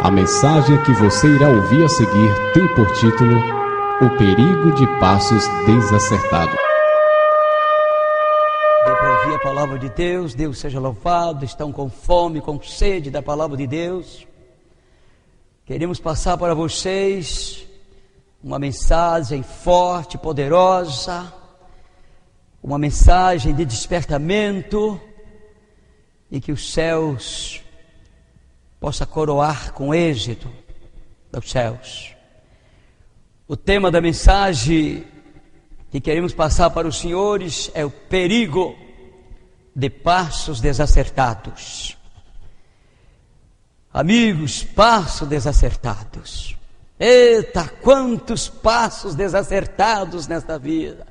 A mensagem que você irá ouvir a seguir tem por título O Perigo de Passos Desacertados. Dê para ouvir a palavra de Deus, Deus seja louvado. Estão com fome, com sede da palavra de Deus. Queremos passar para vocês uma mensagem forte, poderosa, uma mensagem de despertamento, e que os céus possa coroar com êxito dos céus. O tema da mensagem que queremos passar para os senhores é o perigo de passos desacertados. Amigos, passos desacertados. Eita, quantos passos desacertados nesta vida,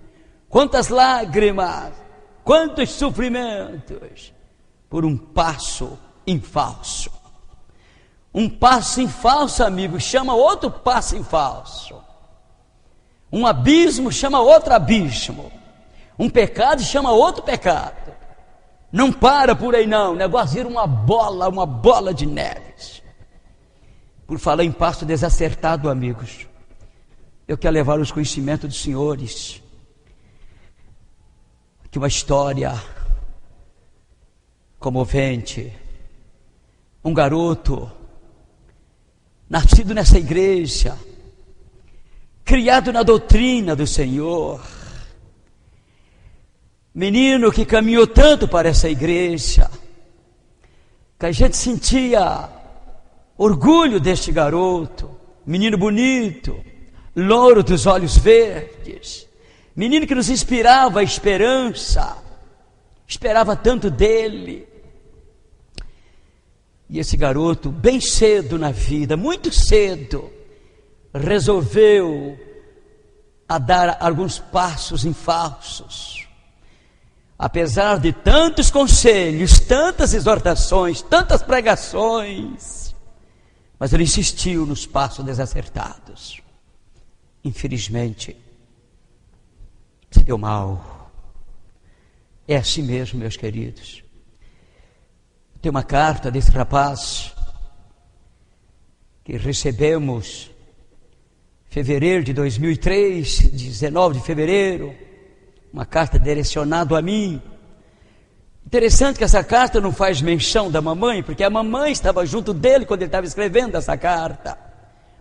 quantas lágrimas, quantos sofrimentos, por um passo em falso. Um passo em falso, amigo, chama outro passo em falso. Um abismo chama outro abismo. Um pecado chama outro pecado. Não para por aí não, o negócio vira uma bola de neves. Por falar em passo desacertado, amigos, eu quero levar os conhecimentos dos senhores que uma história comovente. Um garoto nascido nessa igreja, criado na doutrina do Senhor, menino que caminhou tanto para essa igreja, que a gente sentia orgulho deste garoto, menino bonito, louro dos olhos verdes, menino que nos inspirava a esperança, esperava tanto dele. E esse garoto, bem cedo na vida, muito cedo, resolveu a dar alguns passos em falsos. Apesar de tantos conselhos, tantas exortações, tantas pregações, mas ele insistiu nos passos desacertados. Infelizmente, se deu mal. É assim mesmo, meus queridos. Tem uma carta desse rapaz que recebemos em fevereiro de 2003, 19 de fevereiro, uma carta direcionada a mim. Interessante que essa carta não faz menção da mamãe, porque a mamãe estava junto dele quando ele estava escrevendo essa carta,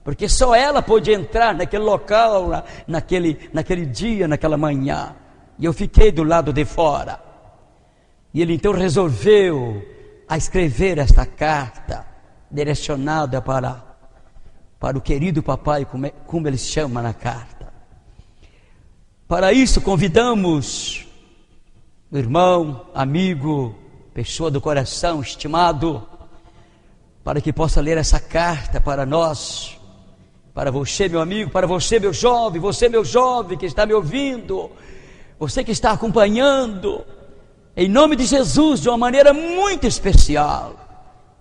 porque só ela pôde entrar naquele local, naquele dia, naquela manhã, e eu fiquei do lado de fora. E ele então resolveu a escrever esta carta direcionada para o querido papai, como ele chama na carta. Para isso convidamos o irmão, amigo, pessoa do coração, estimado, para que possa ler essa carta para nós, para você, meu amigo, para você, meu jovem que está me ouvindo, você que está acompanhando. Em nome de Jesus, de uma maneira muito especial,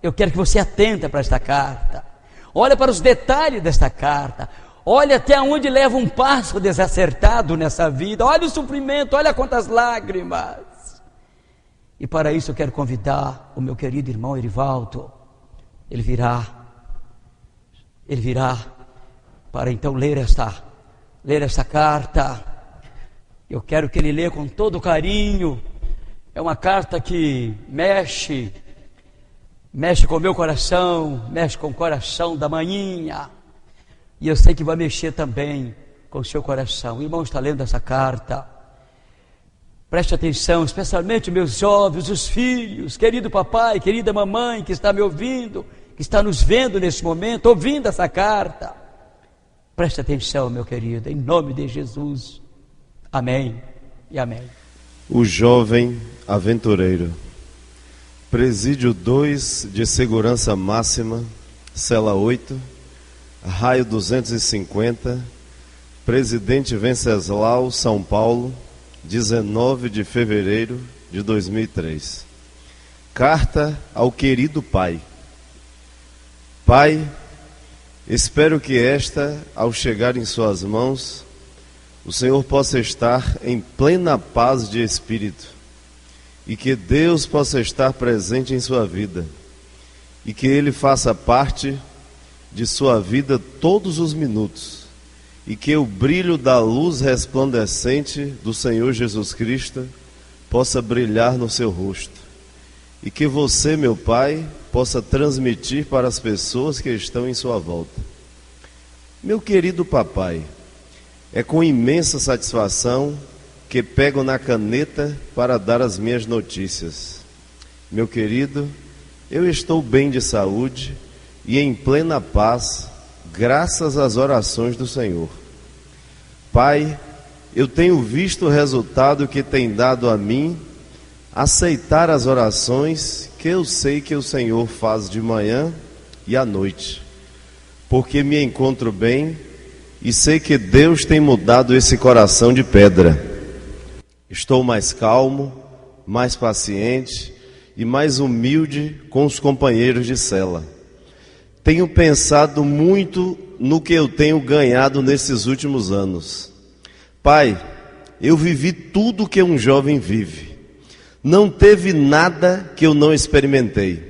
eu quero que você atenta para esta carta. Olha para os detalhes desta carta. Olha até onde leva um passo desacertado nessa vida. Olha o sofrimento, olha quantas lágrimas. E para isso eu quero convidar o meu querido irmão Erivaldo. Ele virá para então ler esta carta. Eu quero que ele leia com todo carinho. É uma carta que mexe com o meu coração, mexe com o coração da maninha, e eu sei que vai mexer também com o seu coração. O irmão está lendo essa carta, preste atenção, especialmente meus jovens, os filhos, querido papai, querida mamãe que está me ouvindo, que está nos vendo nesse momento, ouvindo essa carta. Preste atenção, meu querido, em nome de Jesus. Amém e amém. O jovem aventureiro. Presídio 2 de segurança máxima, cela 8, raio 250, Presidente Venceslau, São Paulo, 19 de fevereiro de 2003. Carta ao querido pai. Pai, espero que esta, ao chegar em suas mãos, o Senhor possa estar em plena paz de espírito, e que Deus possa estar presente em sua vida, e que Ele faça parte de sua vida todos os minutos, e que o brilho da luz resplandecente do Senhor Jesus Cristo possa brilhar no seu rosto, e que você, meu Pai, possa transmitir para as pessoas que estão em sua volta. Meu querido papai, é com imensa satisfação que pego na caneta para dar as minhas notícias. Meu querido, eu estou bem de saúde e em plena paz, graças às orações do Senhor. Pai, eu tenho visto o resultado que tem dado a mim aceitar as orações que eu sei que o Senhor faz de manhã e à noite, porque me encontro bem e sei que Deus tem mudado esse coração de pedra. Estou mais calmo, mais paciente e mais humilde com os companheiros de cela. Tenho pensado muito no que eu tenho ganhado nesses últimos anos. Pai, eu vivi tudo que um jovem vive. Não teve nada que eu não experimentei.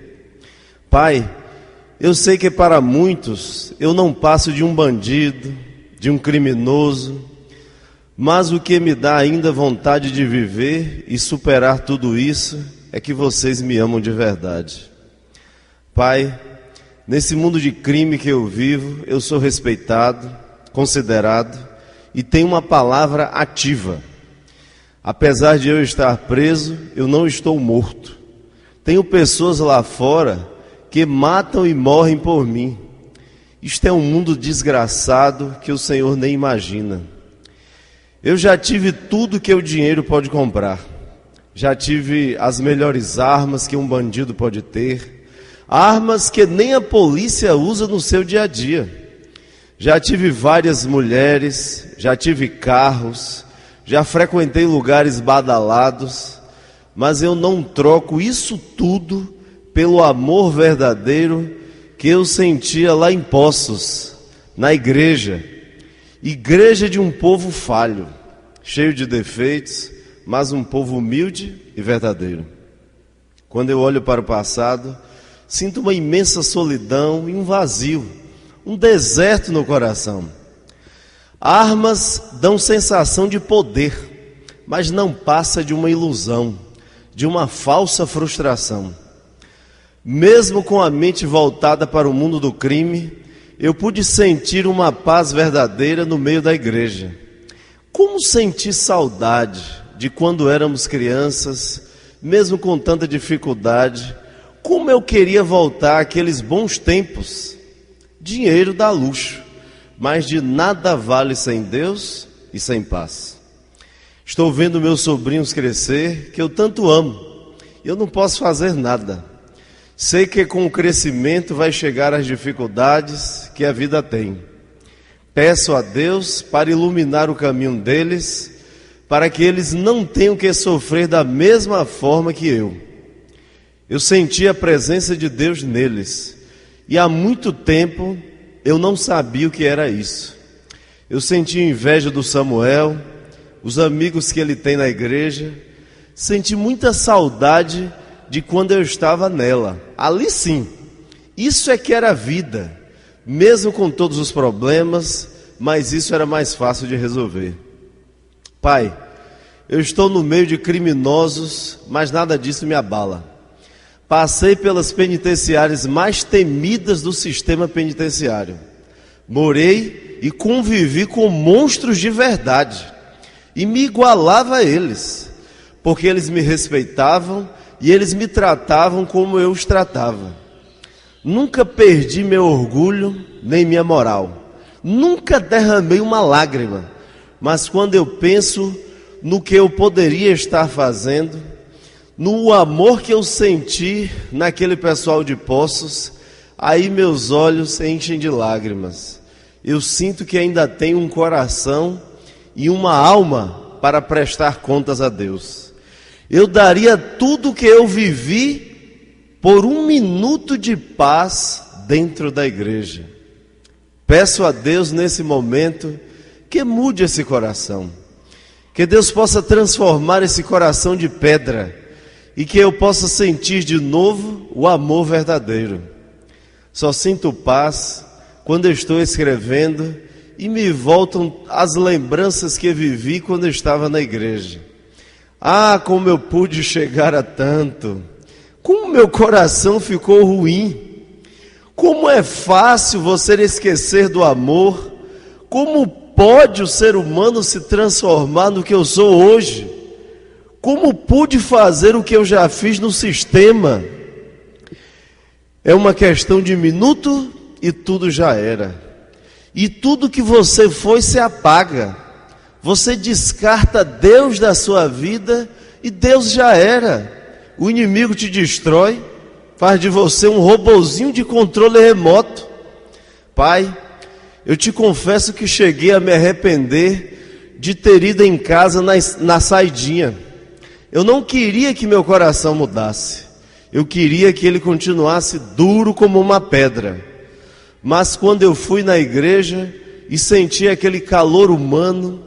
Pai, eu sei que para muitos eu não passo de um bandido, de um criminoso, mas o que me dá ainda vontade de viver e superar tudo isso é que vocês me amam de verdade. Pai, nesse mundo de crime que eu vivo, eu sou respeitado, considerado e tenho uma palavra ativa. Apesar de eu estar preso, eu não estou morto. Tenho pessoas lá fora que matam e morrem por mim. Isto é um mundo desgraçado que o Senhor nem imagina. Eu já tive tudo que o dinheiro pode comprar. Já tive as melhores armas que um bandido pode ter. Armas que nem a polícia usa no seu dia a dia. Já tive várias mulheres, já tive carros, já frequentei lugares badalados, mas eu não troco isso tudo pelo amor verdadeiro que eu sentia lá em Poços, na igreja de um povo falho, cheio de defeitos, mas um povo humilde e verdadeiro. Quando eu olho para o passado, sinto uma imensa solidão e um vazio, um deserto no coração. Armas dão sensação de poder, mas não passa de uma ilusão, de uma falsa frustração. Mesmo com a mente voltada para o mundo do crime, eu pude sentir uma paz verdadeira no meio da igreja. Como senti saudade de quando éramos crianças, mesmo com tanta dificuldade. Como eu queria voltar àqueles bons tempos. Dinheiro dá luxo, mas de nada vale sem Deus e sem paz. Estou vendo meus sobrinhos crescer, que eu tanto amo. Eu não posso fazer nada. Sei que com o crescimento vai chegar as dificuldades que a vida tem. Peço a Deus para iluminar o caminho deles, para que eles não tenham que sofrer da mesma forma que eu. Eu senti a presença de Deus neles, e há muito tempo eu não sabia o que era isso. Eu senti inveja do Samuel, os amigos que ele tem na igreja, senti muita saudade de quando eu estava nela. Ali sim, isso é que era vida, mesmo com todos os problemas, mas isso era mais fácil de resolver. Pai, eu estou no meio de criminosos, mas nada disso me abala. Passei pelas penitenciárias mais temidas do sistema penitenciário. Morei e convivi com monstros de verdade. E me igualava a eles, porque eles me respeitavam e eles me tratavam como eu os tratava. Nunca perdi meu orgulho nem minha moral. Nunca derramei uma lágrima. Mas quando eu penso no que eu poderia estar fazendo, no amor que eu senti naquele pessoal de Poços, aí meus olhos enchem de lágrimas. Eu sinto que ainda tenho um coração e uma alma para prestar contas a Deus. Eu daria tudo que eu vivi por um minuto de paz dentro da igreja. Peço a Deus nesse momento que mude esse coração, que Deus possa transformar esse coração de pedra e que eu possa sentir de novo o amor verdadeiro. Só sinto paz quando eu estou escrevendo e me voltam as lembranças que vivi quando eu estava na igreja. Ah, como eu pude chegar a tanto! Como meu coração ficou ruim! Como é fácil você esquecer do amor! Como pode o ser humano se transformar no que eu sou hoje? Como pude fazer o que eu já fiz no sistema? É uma questão de minuto e tudo já era. E tudo que você foi se apaga. Você descarta Deus da sua vida e Deus já era. O inimigo te destrói, faz de você um robozinho de controle remoto. Pai, eu te confesso que cheguei a me arrepender de ter ido em casa na saidinha. Eu não queria que meu coração mudasse. Eu queria que ele continuasse duro como uma pedra. Mas quando eu fui na igreja e senti aquele calor humano,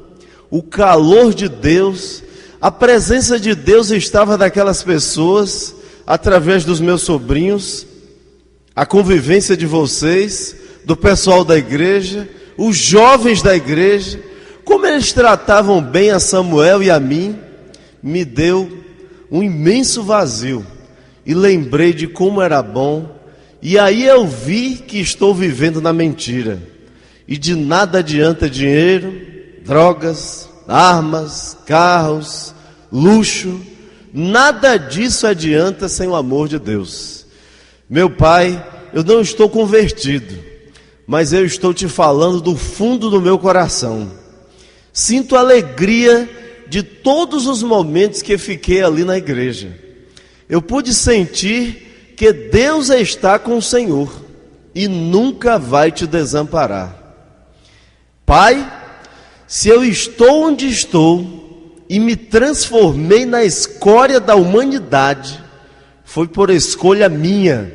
o calor de Deus, a presença de Deus estava daquelas pessoas, através dos meus sobrinhos, a convivência de vocês, do pessoal da igreja, os jovens da igreja, como eles tratavam bem a Samuel e a mim, me deu um imenso vazio. E lembrei de como era bom. E aí eu vi que estou vivendo na mentira. E de nada adianta dinheiro, drogas, armas, carros, luxo. Nada disso adianta sem o amor de Deus. Meu Pai, eu não estou convertido, mas eu estou te falando do fundo do meu coração. Sinto alegria de todos os momentos que fiquei ali na igreja. Eu pude sentir que Deus está com o Senhor e nunca vai te desamparar. Pai, se eu estou onde estou e me transformei na escória da humanidade, foi por escolha minha.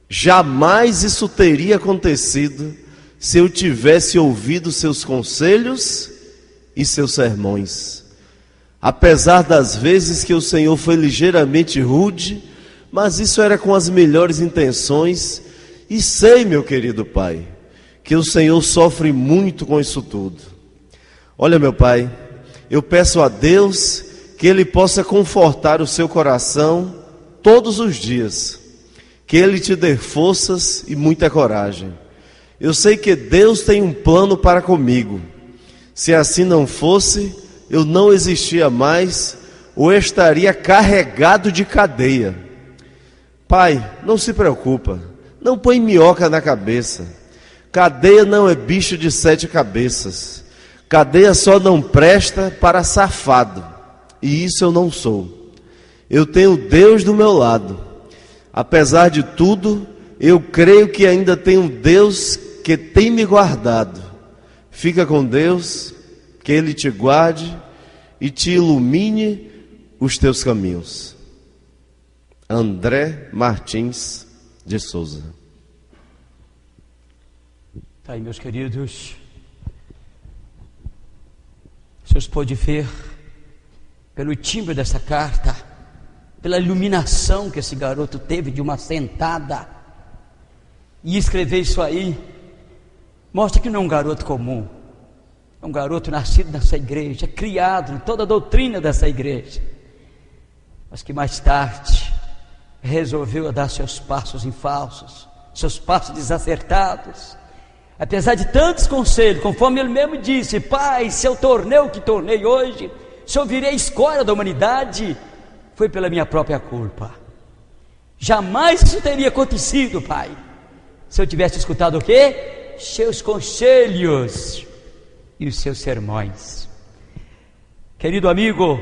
Jamais isso teria acontecido se eu tivesse ouvido seus conselhos e seus sermões. Apesar das vezes que o Senhor foi ligeiramente rude, mas isso era com as melhores intenções. E sei, meu querido Pai, que o Senhor sofre muito com isso tudo. Olha, meu Pai, eu peço a Deus que Ele possa confortar o seu coração todos os dias, que Ele te dê forças e muita coragem. Eu sei que Deus tem um plano para comigo. Se assim não fosse, eu não existia mais, ou estaria carregado de cadeia. Pai, não se preocupa, não põe minhoca na cabeça. Cadeia não é bicho de 7 cabeças. Cadeia só não presta para safado, e isso eu não sou. Eu tenho Deus do meu lado. Apesar de tudo, eu creio que ainda tem um Deus que tem me guardado. Fica com Deus, que Ele te guarde e te ilumine os teus caminhos. André Martins de Souza. Tá aí, meus queridos. O senhor pode ver pelo timbre dessa carta, pela iluminação que esse garoto teve de uma sentada, e escrever isso aí mostra que não é um garoto comum. É um garoto nascido nessa igreja, criado em toda a doutrina dessa igreja, mas que mais tarde resolveu dar seus passos em falsos, seus passos desacertados. Apesar de tantos conselhos, conforme ele mesmo disse: Pai, se eu tornei o que tornei hoje, se eu virei a escória da humanidade, foi pela minha própria culpa. Jamais isso teria acontecido, Pai, se eu tivesse escutado o quê? Seus conselhos e os seus sermões. Querido amigo,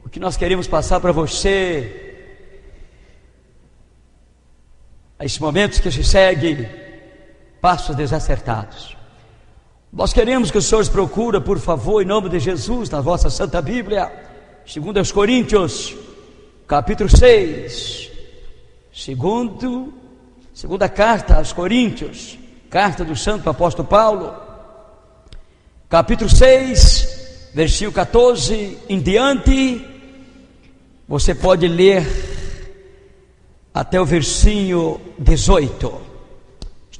o que nós queremos passar para você, a esses momentos que se seguem, passos desacertados, nós queremos que o Senhor procure, por favor, em nome de Jesus, na vossa Santa Bíblia, 2 Coríntios, capítulo 6, segunda carta aos Coríntios, carta do Santo Apóstolo Paulo, capítulo 6, versículo 14 em diante. Você pode ler até o versículo 18.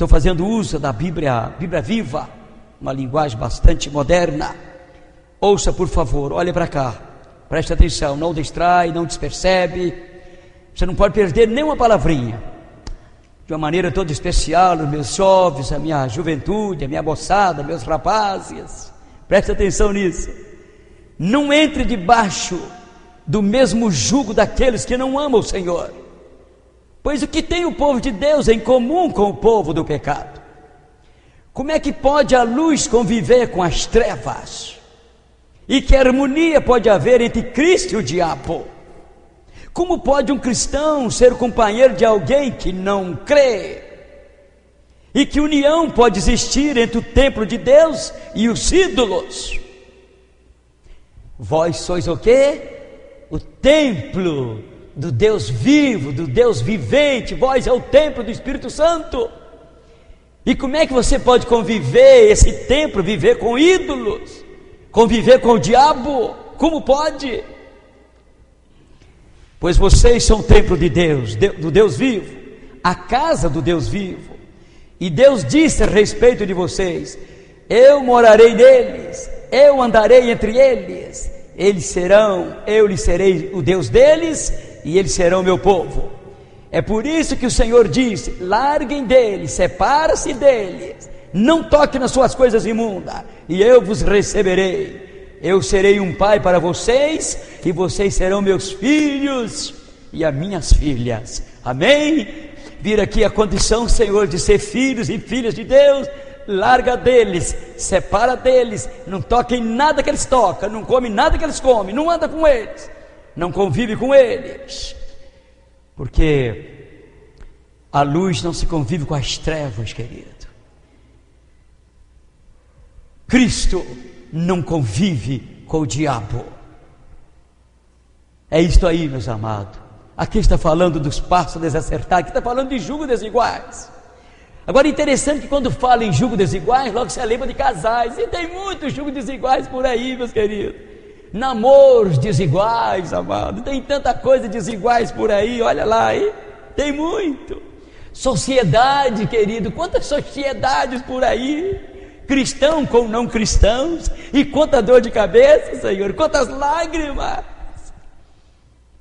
Estou fazendo uso da Bíblia Viva, uma linguagem bastante moderna. Ouça, por favor, olhe para cá, preste atenção, não distrai, não despercebe. Você não pode perder nenhuma palavrinha. De uma maneira toda especial, os meus jovens, a minha juventude, a minha moçada, meus rapazes, preste atenção nisso. Não entre debaixo do mesmo jugo daqueles que não amam o Senhor, pois o que tem o povo de Deus em comum com o povo do pecado? Como é que pode a luz conviver com as trevas? E que harmonia pode haver entre Cristo e o diabo? Como pode um cristão ser companheiro de alguém que não crê? E que união pode existir entre o templo de Deus e os ídolos? Vós sois o quê? O templo do Deus vivo, do Deus vivente. Vós é o templo do Espírito Santo. E como é que você pode conviver, esse templo, viver com ídolos? Conviver com o diabo? Como pode? Pois vocês são o templo de Deus, do Deus vivo, a casa do Deus vivo. E Deus disse a respeito de vocês: eu morarei neles, eu andarei entre eles, eu lhes serei o Deus deles, e eles serão meu povo. É por isso que o Senhor disse: larguem deles, separa-se deles, não toque nas suas coisas imundas, e eu vos receberei. Eu serei um pai para vocês, e vocês serão meus filhos e as minhas filhas. Amém? Vira aqui a condição, Senhor, de ser filhos e filhas de Deus. Larga deles, separa deles, não toque em nada que eles tocam, não come nada que eles comem, não anda com eles, não convive com eles, porque a luz não se convive com as trevas, querido. Cristo não convive com o diabo. É isto aí, meus amados. Aqui está falando dos passos desacertados, aqui está falando de julgo desiguais. Agora, interessante que quando fala em julgo desiguais, logo se lembra de casais, e tem muitos julgos desiguais por aí, meus queridos. Namoros desiguais, amado, tem tanta coisa desiguais por aí, olha lá, hein? Tem muito. Sociedade, querido, quantas sociedades por aí, cristão com não cristãos, e quanta dor de cabeça, Senhor, quantas lágrimas.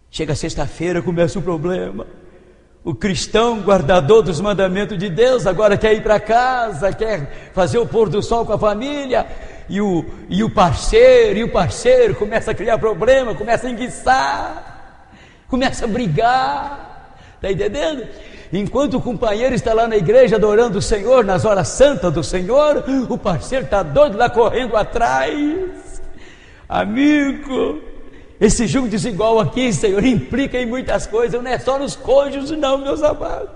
Chega sexta-feira, começa o problema. O cristão guardador dos mandamentos de Deus agora quer ir para casa, quer fazer o pôr do sol com a família, e o parceiro começa a criar problema, começa a enguiçar, começa a brigar, está entendendo? Enquanto o companheiro está lá na igreja adorando o Senhor, nas horas santas do Senhor, o parceiro está doido lá correndo atrás. Amigo, esse julgo desigual aqui, Senhor, implica em muitas coisas, não é só nos cônjuges não, meus amados.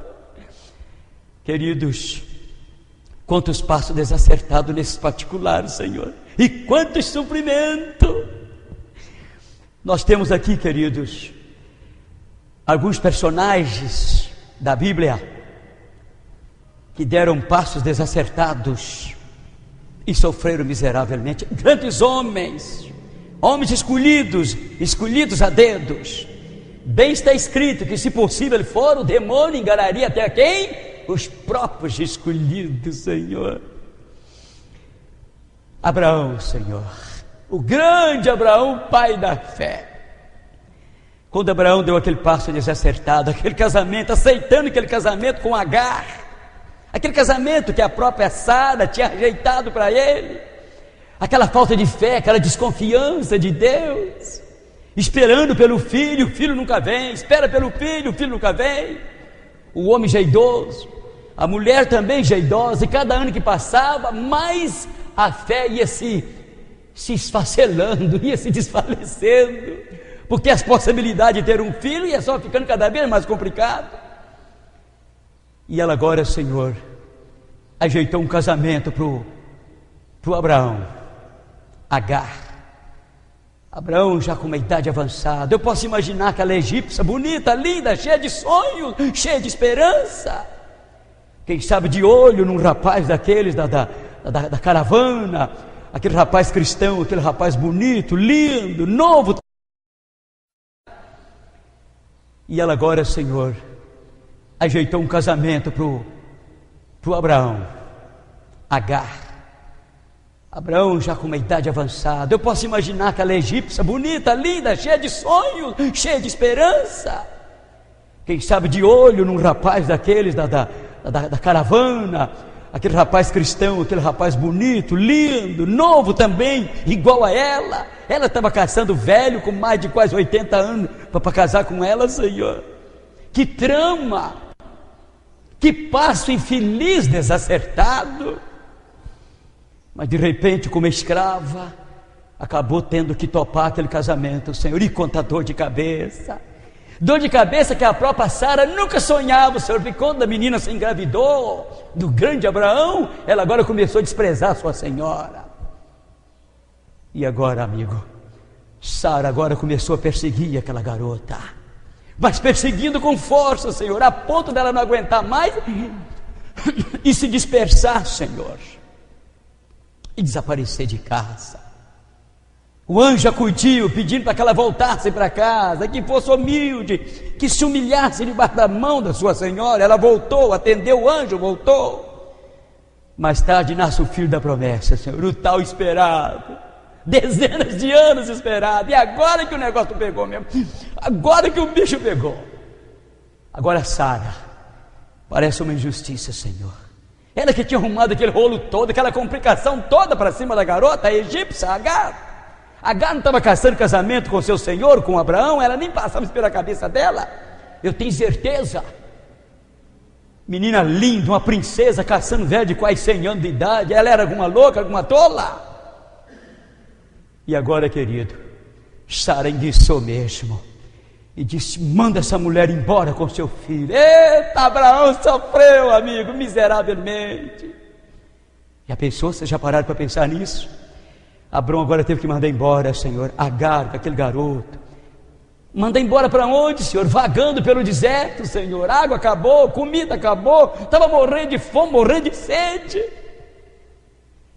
Queridos, quantos passos desacertados nesses particulares, Senhor, e quantos sofrimentos. Nós temos aqui, queridos, alguns personagens da Bíblia que deram passos desacertados e sofreram miseravelmente. Grandes homens escolhidos a dedos. Bem está escrito que, se possível for, o demônio enganaria até quem? Os próprios escolhidos, Senhor. Abraão, Senhor, o grande Abraão, pai da fé. Quando Abraão deu aquele passo desacertado, aquele casamento, aceitando aquele casamento com Agar, aquele casamento que a própria Sara tinha rejeitado para ele, aquela falta de fé, aquela desconfiança de Deus, esperando pelo filho, o filho nunca vem, espera pelo filho, o filho nunca vem. O homem já é idoso, a mulher também já é idosa, e cada ano que passava, mais a fé ia se esfacelando, ia se desfalecendo, porque as possibilidades de ter um filho ia só ficando cada vez mais complicado. E ela agora, Senhor, ajeitou um casamento para o Abraão. Agar. Abraão já com uma idade avançada. Eu posso imaginar aquela egípcia bonita, linda, cheia de sonhos, cheia de esperança. Quem sabe de olho num rapaz daqueles da caravana, aquele rapaz cristão, aquele rapaz bonito, lindo, novo. E ela agora, Senhor, ajeitou um casamento para o Abraão, Agar. Abraão já com uma idade avançada. Eu posso imaginar aquela egípcia bonita, linda, cheia de sonhos, cheia de esperança. Quem sabe de olho num rapaz daqueles da caravana, aquele rapaz cristão, aquele rapaz bonito, lindo, novo também, igual a ela. Ela estava caçando velho com mais de quase 80 anos para casar com ela, Senhor. Que trama, que passo infeliz, desacertado. Mas de repente, como escrava, acabou tendo que topar aquele casamento, Senhor. E conta dor de cabeça. Dor de cabeça que a própria Sara nunca sonhava, Senhor. Porque quando a menina se engravidou do grande Abraão, ela agora começou a desprezar a sua senhora. E agora, amigo, Sara agora começou a perseguir aquela garota. Mas perseguindo com força, Senhor, a ponto dela não aguentar mais e se dispersar, Senhor, e desaparecer de casa. O anjo acudiu, pedindo para que ela voltasse para casa, que fosse humilde, que se humilhasse debaixo da mão da sua senhora. Ela voltou, atendeu o anjo, voltou. Mais tarde nasce o filho da promessa, Senhor, o tal esperado, dezenas de anos esperado. E agora que o negócio pegou mesmo, agora que o bicho pegou. Agora Sara parece uma injustiça, Senhor. Ela que tinha arrumado aquele rolo todo, aquela complicação toda para cima da garota, a egípcia, Agar. Agar não estava caçando casamento com seu senhor, com Abraão, ela nem passava isso pela cabeça dela. Eu tenho certeza. Menina linda, uma princesa caçando velho de quase 100 anos de idade. Ela era alguma louca, alguma tola. E agora, querido, Sara enguiçou mesmo e disse: manda essa mulher embora com seu filho. Eita, Abraão sofreu, amigo, miseravelmente. Já pensou? Vocês já pararam para pensar nisso? Abraão agora teve que mandar embora, Senhor, Agar, aquele garoto. Manda embora para onde, Senhor? Vagando pelo deserto, Senhor. Água acabou, comida acabou, estava morrendo de fome, morrendo de sede.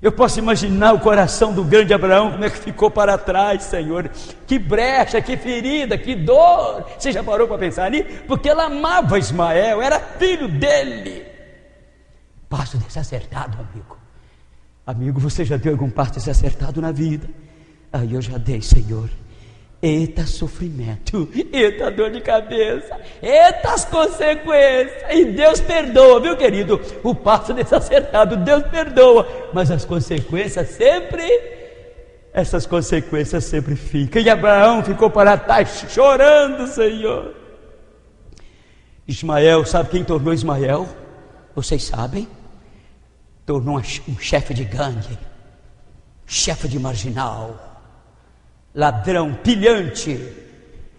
Eu posso imaginar o coração do grande Abraão, como é que ficou para trás, Senhor. Que brecha, que ferida, que dor. Você já parou para pensar nisso? Porque ela amava Ismael, era filho dele. Passo desacertado, amigo. Amigo, você já deu algum passo desacertado na vida? Aí eu já dei, Senhor. Eita sofrimento, eita dor de cabeça, eita as consequências. E Deus perdoa, viu, querido? O passo desacertado, Deus perdoa, mas as consequências sempre, essas consequências sempre ficam. E Abraão ficou para trás chorando, Senhor. Ismael, sabe quem tornou Ismael? Vocês sabem? Tornou um chefe de gangue, chefe de marginal, ladrão, pilhante.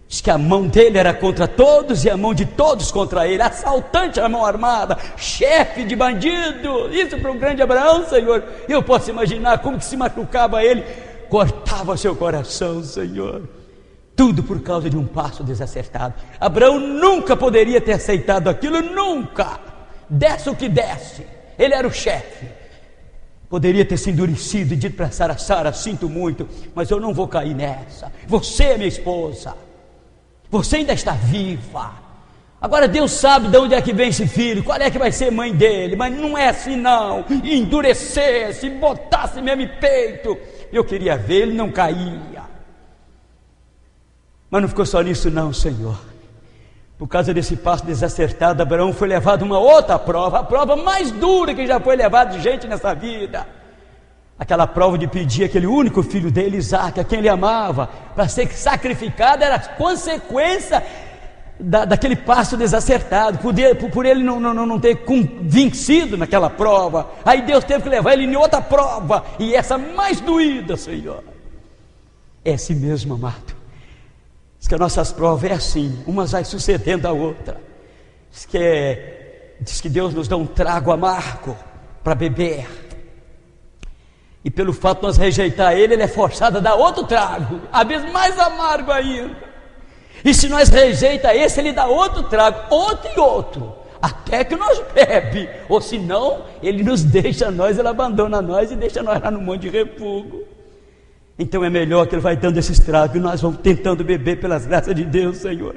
Diz que a mão dele era contra todos e a mão de todos contra ele. Assaltante à mão armada, chefe de bandido. Isso para o grande Abraão, Senhor. Eu posso imaginar como que se machucava ele, cortava seu coração, Senhor. Tudo por causa de um passo desacertado. Abraão nunca poderia ter aceitado aquilo, nunca. Desse o que desse, ele era o chefe. Poderia ter se endurecido e dito para Sara: Sara, sinto muito, mas eu não vou cair nessa. Você é minha esposa, você ainda está viva. Agora Deus sabe de onde é que vem esse filho, qual é que vai ser mãe dele, mas não é assim não. Endurecesse, botasse mesmo em peito. Eu queria ver, ele não caía. Mas não ficou só nisso não, Senhor. Por causa desse passo desacertado, Abraão foi levado a uma outra prova, a prova mais dura que já foi levada de gente nessa vida. Aquela prova de pedir aquele único filho dele, Isaque, a quem ele amava, para ser sacrificado, era a consequência daquele passo desacertado, por ele não ter vencido naquela prova. Aí Deus teve que levar ele em outra prova, e essa mais doída, Senhor. É assim mesmo, amado. Diz que as nossas provas é assim, umas vai sucedendo a outra. Diz que Deus nos dá um trago amargo para beber, e pelo fato de nós rejeitar ele é forçado a dar outro trago, às vezes mais amargo ainda. E se nós rejeita esse, ele dá outro trago, outro e outro, até que nós bebe. Ou se não, ele nos deixa nós, ele abandona nós e deixa nós lá no monte de refúgio. Então é melhor que ele vai dando esses tragos e nós vamos tentando beber pelas graças de Deus, Senhor.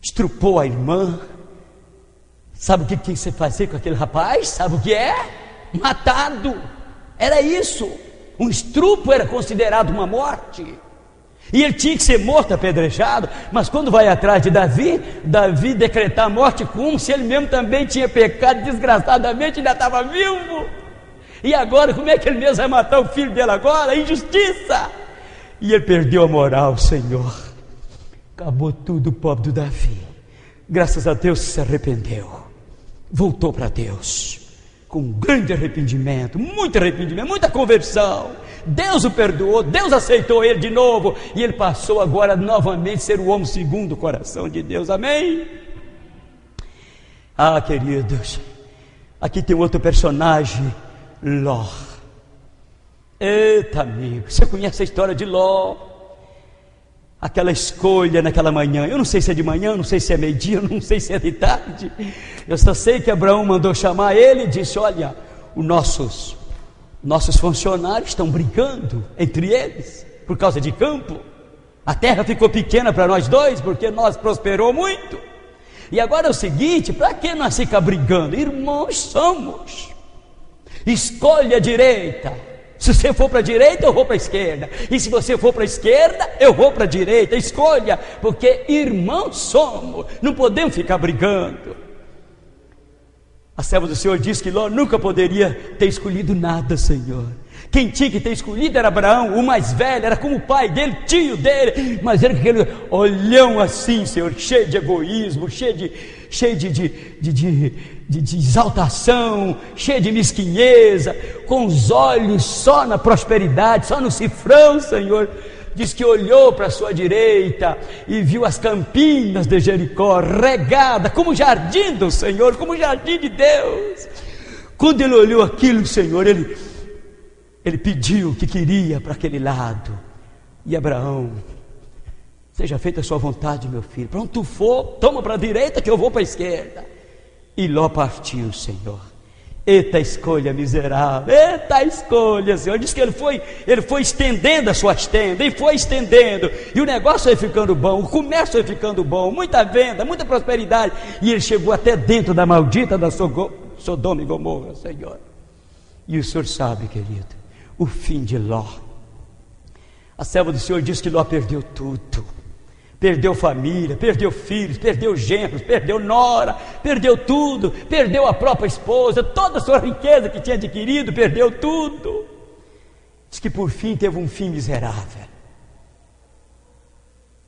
estrupou a irmã. Sabe o que tinha que se fazer com aquele rapaz? Sabe o que é? Matado. Era isso. Um estupro era considerado uma morte. E ele tinha que ser morto, apedrejado. Mas quando vai atrás de Davi decretar a morte como se ele mesmo também tinha pecado desgraçadamente, ainda estava vivo. E agora, como é que ele mesmo vai matar o filho dele agora? Injustiça. E ele perdeu a moral, Senhor. Acabou tudo, o pobre do Davi. Graças a Deus se arrependeu. Voltou para Deus. Com grande arrependimento, muita conversão. Deus o perdoou, Deus aceitou ele de novo. E ele passou agora novamente a ser o homem segundo o coração de Deus. Amém? Ah, queridos, aqui tem outro personagem, Ló. Eita, amigo, você conhece a história de Ló? Aquela escolha naquela manhã, eu não sei se é de manhã, não sei se é meio-dia, não sei se é de tarde. Eu só sei que Abraão mandou chamar ele e disse: olha, os nossos funcionários estão brigando entre eles por causa de campo. A terra ficou pequena para nós dois, porque nós prosperou muito. E agora é o seguinte, para que nós ficar brigando? Irmãos somos. Escolha a direita. Se você for para a direita, eu vou para a esquerda. E se você for para a esquerda, eu vou para a direita. Escolha, porque irmãos somos. Não podemos ficar brigando. A serva do Senhor diz que Ló nunca poderia ter escolhido nada, Senhor. Quem tinha que ter escolhido era Abraão, o mais velho, era como o pai dele, tio dele. Mas era aquele olhão assim, Senhor, cheio de egoísmo, cheio de exaltação, cheio de mesquinheza, com os olhos só na prosperidade, só no cifrão, Senhor. Diz que olhou para a sua direita e viu as campinas de Jericó regada como o jardim do Senhor, como o jardim de Deus. Quando ele olhou aquilo, Senhor, ele pediu o que queria para aquele lado. E Abraão: seja feita a sua vontade, meu filho. Para onde tu for, toma para a direita que eu vou para a esquerda. E Ló partiu, Senhor. Eita escolha miserável, eita escolha, Senhor. Diz que ele foi estendendo as suas tendas, e foi estendendo, e o negócio foi ficando bom, o comércio foi ficando bom, muita venda, muita prosperidade, e ele chegou até dentro da maldita da Sodoma e Gomorra, Senhor. E o Senhor sabe, querido, o fim de Ló. A serva do Senhor diz que Ló perdeu tudo. Perdeu família, perdeu filhos, perdeu genros, perdeu nora, perdeu tudo, perdeu a própria esposa, toda a sua riqueza que tinha adquirido, perdeu tudo. Diz que por fim teve um fim miserável.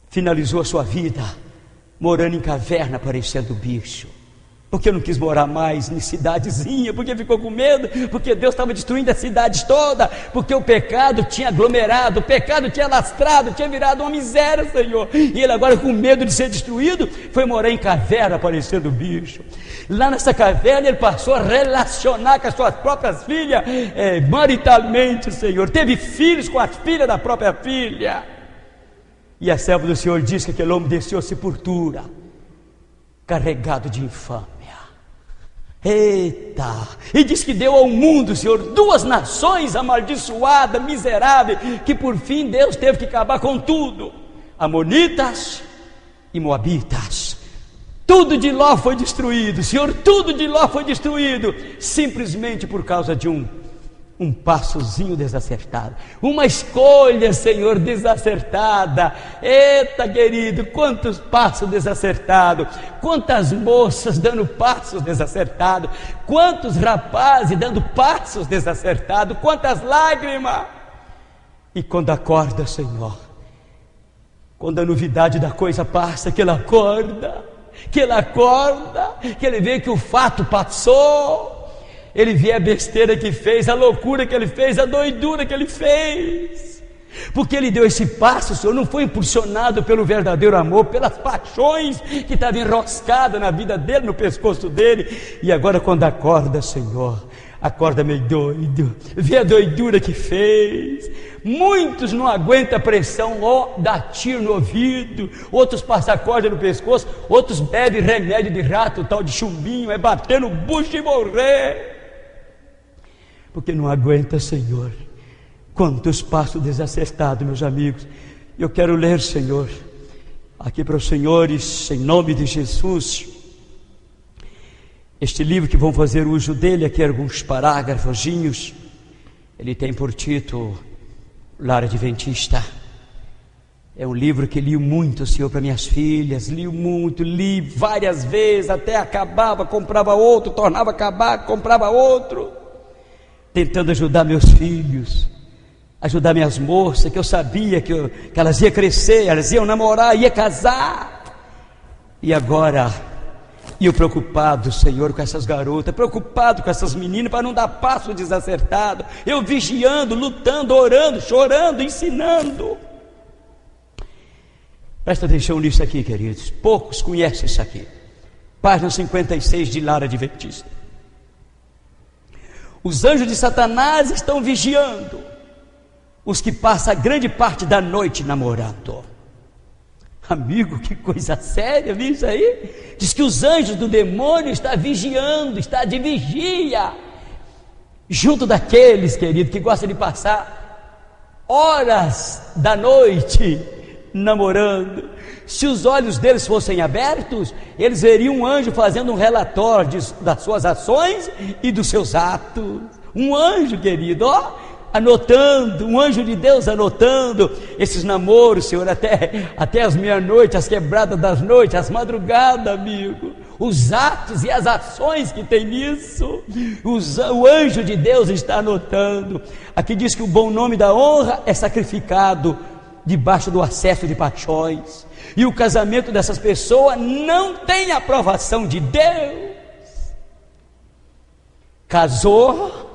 Finalizou a sua vida morando em caverna, parecendo bicho. Porque não quis morar mais em cidadezinha, porque ficou com medo, porque Deus estava destruindo a cidade toda, porque o pecado tinha aglomerado, o pecado tinha lastrado, tinha virado uma miséria, Senhor. E ele agora, com medo de ser destruído, foi morar em caverna, parecendo bicho. Lá nessa caverna ele passou a relacionar com as suas próprias filhas, maritalmente, Senhor. Teve filhos com as filhas da própria filha. E a serva do Senhor diz que aquele homem desceu à sepultura, carregado de infâmia. Eita! E diz que deu ao mundo, Senhor, duas nações amaldiçoadas, miseráveis, que por fim Deus teve que acabar com tudo: Amonitas e Moabitas. Tudo de Ló foi destruído, Senhor, tudo de Ló foi destruído, simplesmente por causa de um passozinho desacertado, uma escolha, Senhor, desacertada. Eita, querido, quantos passos desacertados, quantas moças dando passos desacertados, quantos rapazes dando passos desacertados, quantas lágrimas. E quando acorda, Senhor, quando a novidade da coisa passa, que ele acorda, que ele vê que o fato passou, ele vê a besteira que fez, a loucura que ele fez, a doidura que ele fez. Porque ele deu esse passo, Senhor, não foi impulsionado pelo verdadeiro amor, pelas paixões que estavam enroscadas na vida dele, no pescoço dele. E agora quando acorda, Senhor, acorda meio doido, vê a doidura que fez. Muitos não aguentam a pressão, dá tiro no ouvido, outros passam corda no pescoço, outros bebem remédio de rato, tal de chumbinho, bater no bucho e morrer. Porque não aguenta, Senhor. Quantos passos desacertados, meus amigos. Eu quero ler, Senhor, aqui para os senhores, em nome de Jesus, este livro que vão fazer uso dele, aqui alguns parágrafozinhos. Ele tem por título Lar Adventista. É um livro que li muito, Senhor, para minhas filhas. Li muito, li várias vezes, até acabava, comprava outro, tornava a acabar, comprava outro, tentando ajudar meus filhos, ajudar minhas moças, que eu sabia que elas iam crescer, elas iam namorar, iam casar. E agora, eu preocupado, Senhor, com essas garotas, preocupado com essas meninas, para não dar passo desacertado, eu vigiando, lutando, orando, chorando, ensinando. Presta atenção nisso aqui, queridos, poucos conhecem isso aqui. Página 56 de Lar Adventista. Os anjos de Satanás estão vigiando os que passam a grande parte da noite namorando. Amigo, que coisa séria, viu isso aí? Diz que os anjos do demônio estão vigiando, está de vigia, junto daqueles, querido, que gostam de passar horas da noite namorando. Se os olhos deles fossem abertos, eles veriam um anjo fazendo um relatório das suas ações e dos seus atos. Um anjo, querido, ó, anotando, um anjo de Deus anotando esses namoros, Senhor, até as meia-noite, as quebradas das noites, as madrugadas, amigo, os atos e as ações que tem nisso. O anjo de Deus está anotando. Aqui diz que o bom nome da honra é sacrificado debaixo do acesso de paixões, e o casamento dessas pessoas não tem aprovação de Deus. Casou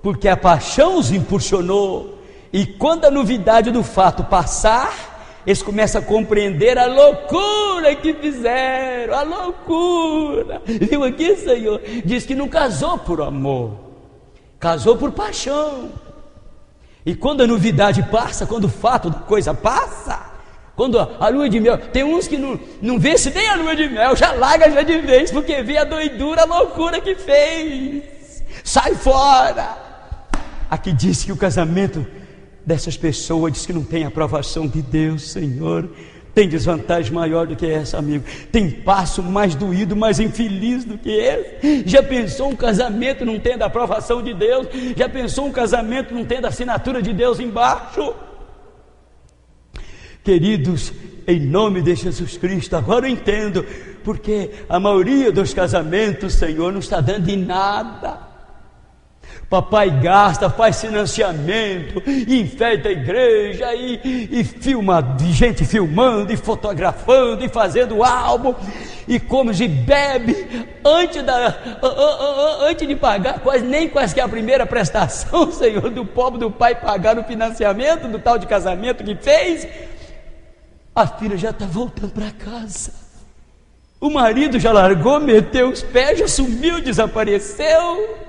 porque a paixão os impulsionou, e quando a novidade do fato passar, eles começam a compreender a loucura que fizeram, a loucura. Viu aqui, Senhor? Diz que não casou por amor, casou por paixão. E quando a novidade passa, quando o fato da coisa passa, quando a lua de mel, tem uns que não vê se nem a lua de mel, já larga já de vez, porque vê a doidura, a loucura que fez, sai fora. Aqui diz que o casamento dessas pessoas, diz que não tem aprovação de Deus, Senhor. Tem desvantagem maior do que essa, amigo. Tem passo mais doído, mais infeliz do que esse. Já pensou um casamento não tendo a aprovação de Deus? Já pensou um casamento não tendo a assinatura de Deus embaixo? Queridos, em nome de Jesus Cristo, agora eu entendo porque a maioria dos casamentos, Senhor, não está dando em nada. Papai gasta, faz financiamento, enfeita a igreja e filma, gente filmando e fotografando e fazendo álbum, e come e bebe antes de pagar, quase que a primeira prestação, Senhor, do pobre do pai pagar o financiamento do tal de casamento que fez. A filha já está voltando para casa, o marido já largou, meteu os pés, já sumiu, desapareceu.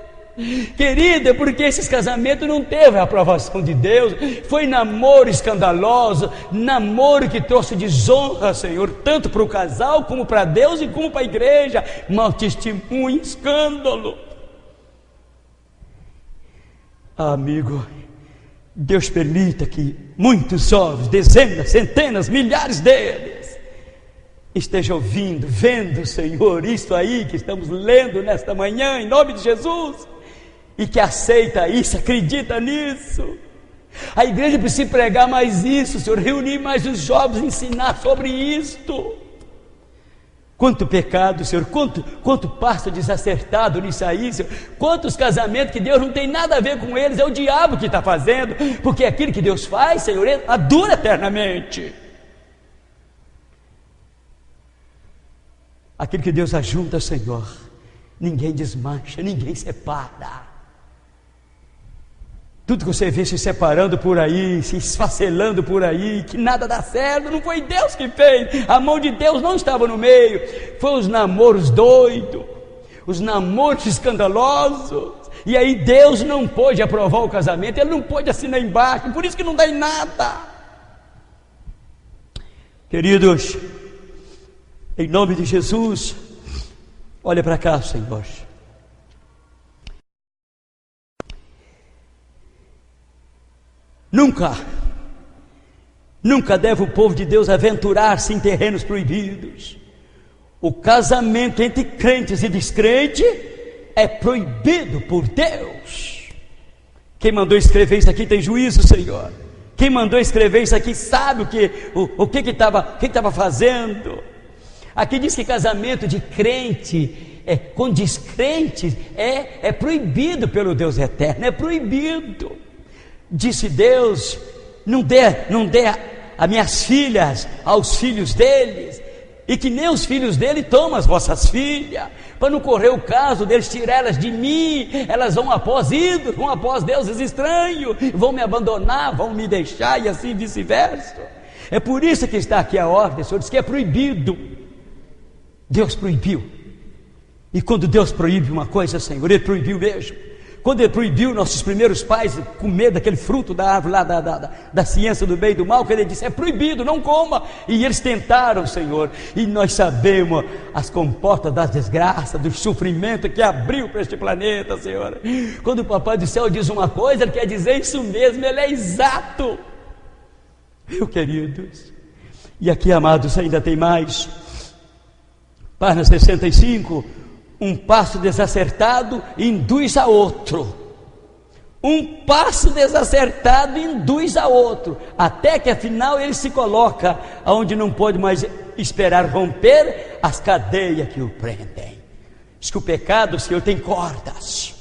Querida, porque esses casamentos não teve a aprovação de Deus, foi namoro escandaloso, namoro que trouxe desonra, Senhor, tanto para o casal, como para Deus e como para a igreja, mau testemunho, escândalo. Amigo, Deus permita que muitos jovens, dezenas, centenas, milhares deles, estejam ouvindo, vendo, Senhor, isso aí que estamos lendo nesta manhã, em nome de Jesus, e que aceita isso, acredita nisso. A igreja precisa pregar mais isso, Senhor, reunir mais os jovens, ensinar sobre isto. Quanto pecado, Senhor, quanto passo desacertado nisso aí, Senhor. Quantos casamentos que Deus não tem nada a ver com eles, é o diabo que está fazendo, porque aquilo que Deus faz, Senhor, dura eternamente. Aquilo que Deus ajunta, Senhor, ninguém desmancha, ninguém separa. Tudo que você vê se separando por aí, se esfacelando por aí, que nada dá certo, não foi Deus que fez, a mão de Deus não estava no meio, foi os namoros doidos, os namoros escandalosos, e aí Deus não pôde aprovar o casamento, Ele não pôde assinar embaixo, por isso que não dá em nada. Queridos, em nome de Jesus, olha para cá, Senhor. Nunca deve o povo de Deus aventurar-se em terrenos proibidos. O casamento entre crentes e descrentes é proibido por Deus. Quem mandou escrever isso aqui tem juízo, Senhor. Quem mandou escrever isso aqui sabe o que estava fazendo. Aqui diz que casamento de crente com descrentes é proibido pelo Deus eterno, é proibido. Disse Deus: não dê as minhas filhas aos filhos deles, e que nem os filhos dele tomam as vossas filhas, para não correr o caso deles tirá-las de mim. Elas vão após ídolos, vão após deuses estranhos, vão me abandonar, vão me deixar, e assim vice-versa. É por isso que está aqui a ordem. O Senhor diz que é proibido. Deus proibiu. E quando Deus proíbe uma coisa, Senhor, Ele proibiu mesmo. Quando Ele proibiu nossos primeiros pais comer daquele fruto da árvore lá da ciência do bem e do mal, que Ele disse: é proibido, não coma. E eles tentaram, Senhor, e nós sabemos as comportas das desgraças, do sofrimento que abriu para este planeta, Senhor. Quando o Papai do Céu diz uma coisa, Ele quer dizer isso mesmo, Ele é exato. Meu queridos, e aqui, amados, ainda tem mais. Página 65, um passo desacertado induz a outro. Um passo desacertado induz a outro, até que afinal ele se coloca onde não pode mais esperar romper as cadeias que o prendem. Diz que o pecado, Senhor, tem cordas.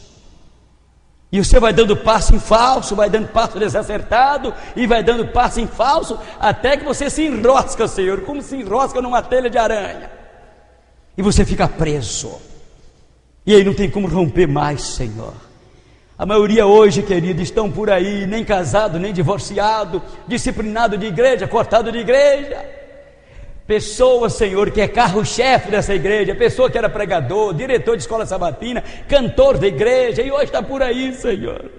E você vai dando passo em falso, vai dando passo desacertado, e vai dando passo em falso, até que você se enrosca, Senhor, como se enrosca numa telha de aranha. E você fica preso, e aí não tem como romper mais, Senhor. A maioria hoje, querido, estão por aí, nem casado, nem divorciado, disciplinado de igreja, cortado de igreja. Pessoa, Senhor, que é carro-chefe dessa igreja, pessoa que era pregador, diretor de escola sabatina, cantor da igreja, e hoje está por aí, Senhor.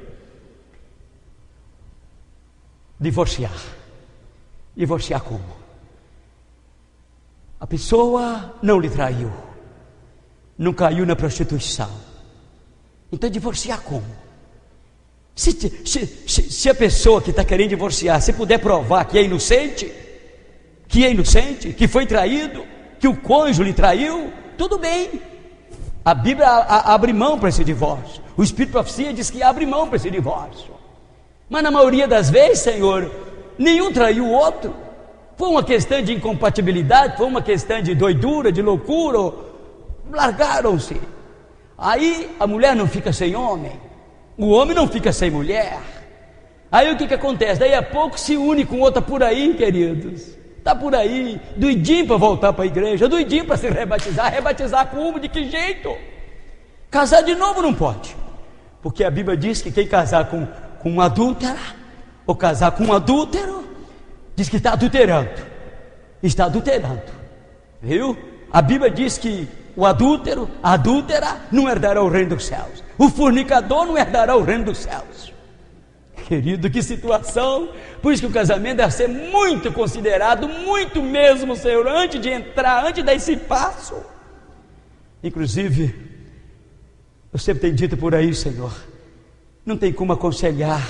Divorciar como? A pessoa não lhe traiu, não caiu na prostituição, então divorciar como? Se a pessoa que está querendo divorciar, se puder provar que é inocente, que foi traído, que o cônjuge lhe traiu, tudo bem. A Bíblia abre mão para esse divórcio. O Espírito de Profecia diz que abre mão para esse divórcio. Mas na maioria das vezes, Senhor, nenhum traiu o outro. Foi uma questão de incompatibilidade, foi uma questão de doidura, de loucura, largaram-se. Aí a mulher não fica sem homem, o homem não fica sem mulher. Aí o que acontece? Daí a pouco se une com outra por aí, queridos. Está por aí, doidinho para voltar para a igreja, doidinho para se rebatizar como? De que jeito? Casar de novo não pode, porque a Bíblia diz que quem casar com uma adúltera, ou casar com um adúltero, diz que está adulterando, viu? A Bíblia diz que o adúltero, a adúltera, não herdará o reino dos céus, o fornicador não herdará o reino dos céus. Querido, que situação! Por isso que o casamento deve ser muito considerado, muito mesmo, Senhor, antes de entrar, antes de dar esse passo. Inclusive, eu sempre tenho dito por aí, Senhor, não tem como aconselhar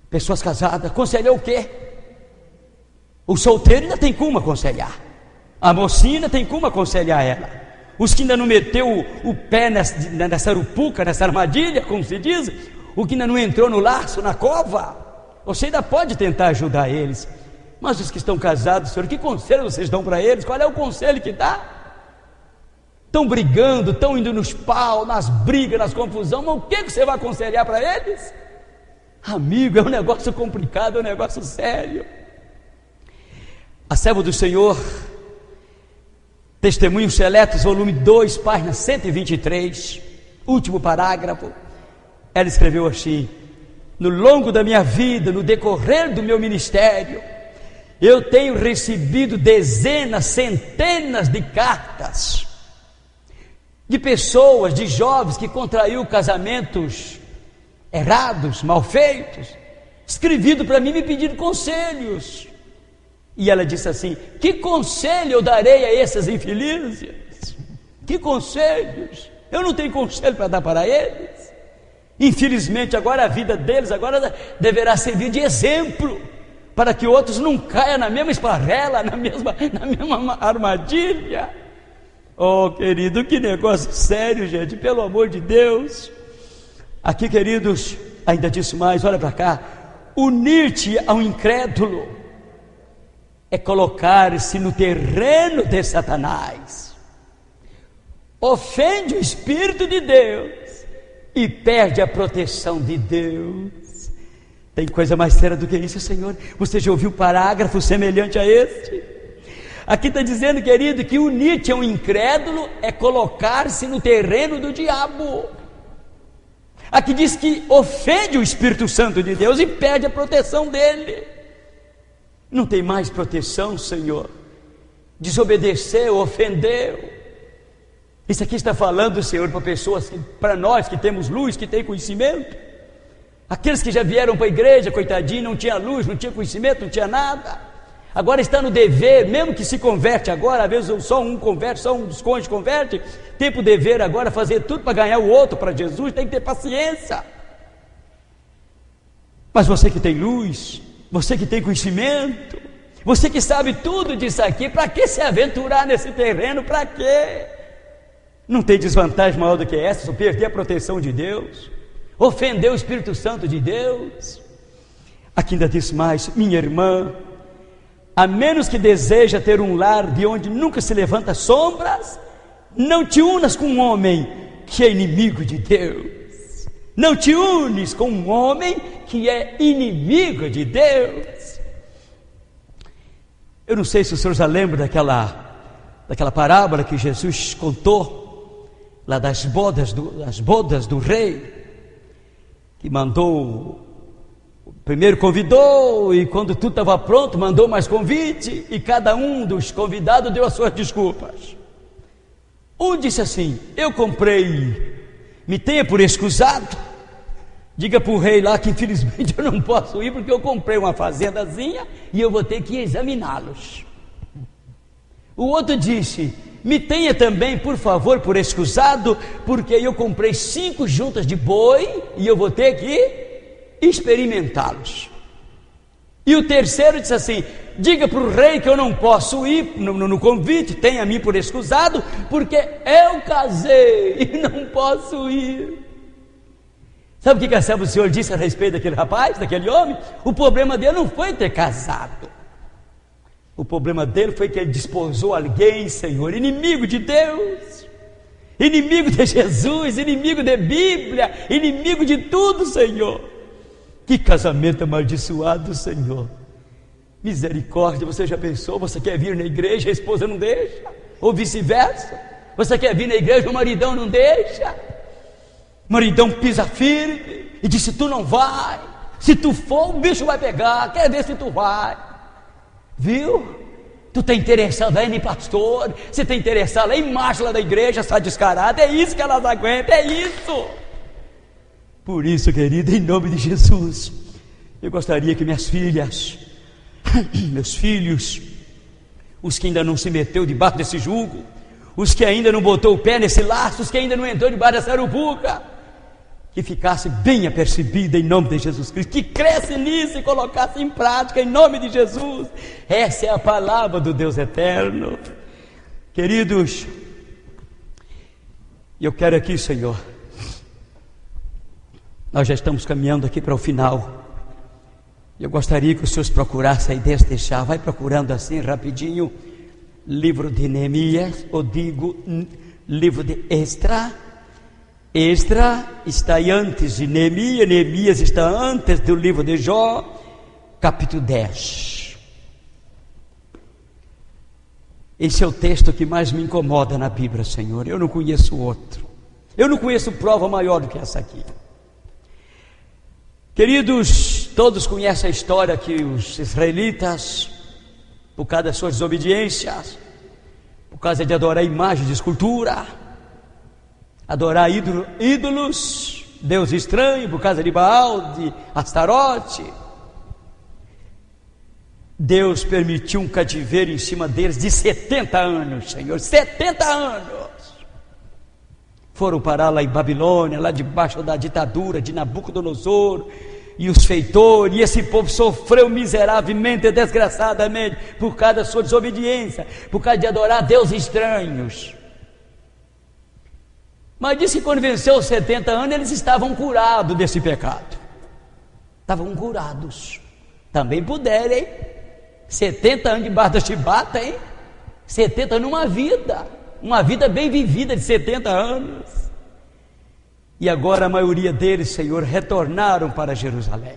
pessoas casadas. Aconselhar o quê? O solteiro ainda tem como aconselhar, a mocinha ainda tem como aconselhar ela. Os que ainda não meteu o pé nessa urupuca, nessa armadilha, como se diz, o que ainda não entrou no laço, na cova, você ainda pode tentar ajudar eles. Mas os que estão casados, Senhor, que conselho vocês dão para eles? Qual é o conselho que dá? Estão brigando, estão indo nos pau, nas brigas, nas confusões, mas o que você vai aconselhar para eles? Amigo, é um negócio complicado, é um negócio sério. A serva do Senhor, Testemunhos Seletos, volume 2, página 123, último parágrafo, ela escreveu assim: no longo da minha vida, no decorrer do meu ministério, eu tenho recebido dezenas, centenas de cartas de pessoas, de jovens que contraíram casamentos errados, mal feitos, escrevido para mim me pedindo conselhos. E ela disse assim: que conselho eu darei a esses infelizes? Que conselhos? Eu não tenho conselho para dar para eles. Infelizmente agora a vida deles agora deverá servir de exemplo para que outros não caiam na mesma esparrela, na mesma armadilha. Oh, querido, que negócio sério, gente, pelo amor de Deus. Aqui, queridos, ainda disse mais, olha para cá. Unir-te ao incrédulo é colocar-se no terreno de Satanás. Ofende o Espírito de Deus e perde a proteção de Deus. Tem coisa mais séria do que isso, Senhor? Você já ouviu parágrafo semelhante a este? Aqui está dizendo, querido, que unir-te a um incrédulo é colocar-se no terreno do diabo. Aqui diz que ofende o Espírito Santo de Deus e perde a proteção dele. Não tem mais proteção, Senhor. Desobedeceu, ofendeu. Isso aqui está falando, Senhor, para pessoas, para nós que temos luz, que tem conhecimento. Aqueles que já vieram para a igreja, coitadinho, não tinha luz, não tinha conhecimento, não tinha nada. Agora está no dever, mesmo que se converte agora, às vezes só um converte, só um dos cônjuges converte, tem o dever agora fazer tudo para ganhar o outro para Jesus, tem que ter paciência. Mas você que tem luz, você que tem conhecimento, você que sabe tudo disso aqui, para que se aventurar nesse terreno, para quê? Não tem desvantagem maior do que essa, só perder a proteção de Deus, ofender o Espírito Santo de Deus. Aqui ainda diz mais, minha irmã, a menos que deseja ter um lar de onde nunca se levanta sombras, não te unas com um homem que é inimigo de Deus. Não te unes com um homem que é inimigo de Deus. Eu não sei se o senhor já lembra daquela parábola que Jesus contou, lá das bodas do rei, que mandou... Primeiro convidou, e quando tudo estava pronto, mandou mais convite, e cada um dos convidados deu as suas desculpas. Um disse assim: eu comprei, me tenha por escusado, diga para o rei lá que infelizmente eu não posso ir, porque eu comprei uma fazendazinha e eu vou ter que examiná-los. O outro disse: me tenha também por favor por escusado, porque eu comprei 5 juntas de boi e eu vou ter que experimentá-los. E o terceiro disse assim: diga para o rei que eu não posso ir no convite, tenha a mim por escusado, porque eu casei e não posso ir. Sabe o que a serva do Senhor disse a respeito daquele rapaz, daquele homem? O problema dele não foi ter casado, o problema dele foi que ele desposou alguém, Senhor, inimigo de Deus, inimigo de Jesus, inimigo da Bíblia, inimigo de tudo, Senhor. Que casamento amaldiçoado, Senhor. Misericórdia. Você já pensou? Você quer vir na igreja, a esposa não deixa? Ou vice-versa? Você quer vir na igreja, o maridão não deixa? O maridão pisa firme e diz: se tu não vai, se tu for, o bicho vai pegar. Quer ver se tu vai? Viu? Tu está interessado aí em pastor, você está interessado aí em macho lá da igreja, está descarado. É isso que elas aguentam, é isso. Por isso, querida, em nome de Jesus, eu gostaria que minhas filhas, meus filhos, os que ainda não se meteu debaixo desse jugo, os que ainda não botou o pé nesse laço, os que ainda não entrou debaixo dessa urubuca, que ficasse bem apercebida em nome de Jesus Cristo, que cresce nisso e colocasse em prática em nome de Jesus. Essa é a palavra do Deus eterno. Queridos, eu quero aqui, Senhor, nós já estamos caminhando aqui para o final. Eu gostaria que os senhores procurassem aí desse deixar, vai procurando assim rapidinho, livro de Neemias, ou digo, livro de Esdra. Esdra está aí antes de Neemias, Neemias está antes do livro de Jó, capítulo 10. Esse é o texto que mais me incomoda na Bíblia, Senhor. Eu não conheço outro, eu não conheço prova maior do que essa aqui. Queridos, todos conhecem a história que os israelitas, por causa das suas desobediências, por causa de adorar imagens de escultura, adorar ídolos, Deus estranho, por causa de Baal, de Astarote, Deus permitiu um cativeiro em cima deles de 70 anos, Senhor, 70 anos. Foram parar lá em Babilônia, lá debaixo da ditadura de Nabucodonosor, e os feitores, e esse povo sofreu miseravelmente e desgraçadamente por causa da sua desobediência, por causa de adorar deuses estranhos. Mas disse que quando venceu os 70 anos, eles estavam curados desse pecado. Estavam curados. Também puderam, hein? 70 anos debaixo da chibata, hein? 70 anos uma vida bem vivida de 70 anos. E agora a maioria deles, Senhor, retornaram para Jerusalém.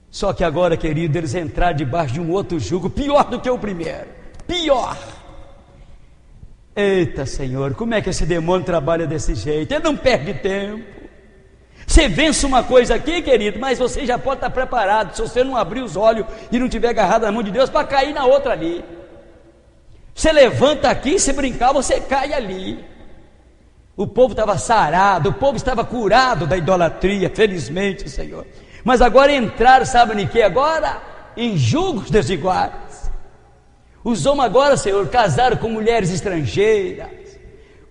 Só que agora, querido, eles entraram debaixo de um outro jugo, pior do que o primeiro. Pior! Eita, Senhor, como é que esse demônio trabalha desse jeito? Ele não perde tempo. Você vence uma coisa aqui, querido, mas você já pode estar preparado, se você não abrir os olhos e não tiver agarrado na mão de Deus, para cair na outra ali. Você levanta aqui, se brincar, você cai ali. O povo estava sarado, o povo estava curado da idolatria, felizmente, Senhor. Mas agora entraram, sabe em que agora? Em julgos desiguais. Os homens agora, Senhor, casaram com mulheres estrangeiras.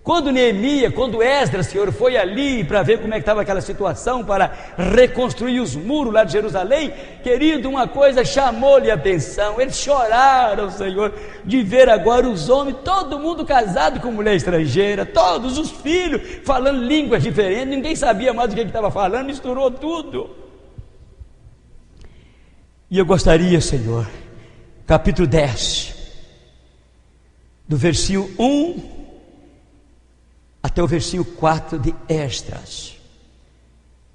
Quando Neemias, quando Esdras, Senhor, foi ali para ver como é que estava aquela situação, para reconstruir os muros lá de Jerusalém, querido, uma coisa chamou-lhe a atenção. Eles choraram, Senhor, de ver agora os homens, todo mundo casado com mulher estrangeira, todos os filhos falando línguas diferentes, ninguém sabia mais do que estava falando, misturou tudo. E eu gostaria, Senhor, capítulo 10, do versículo 1 até o versículo 4 de Esdras.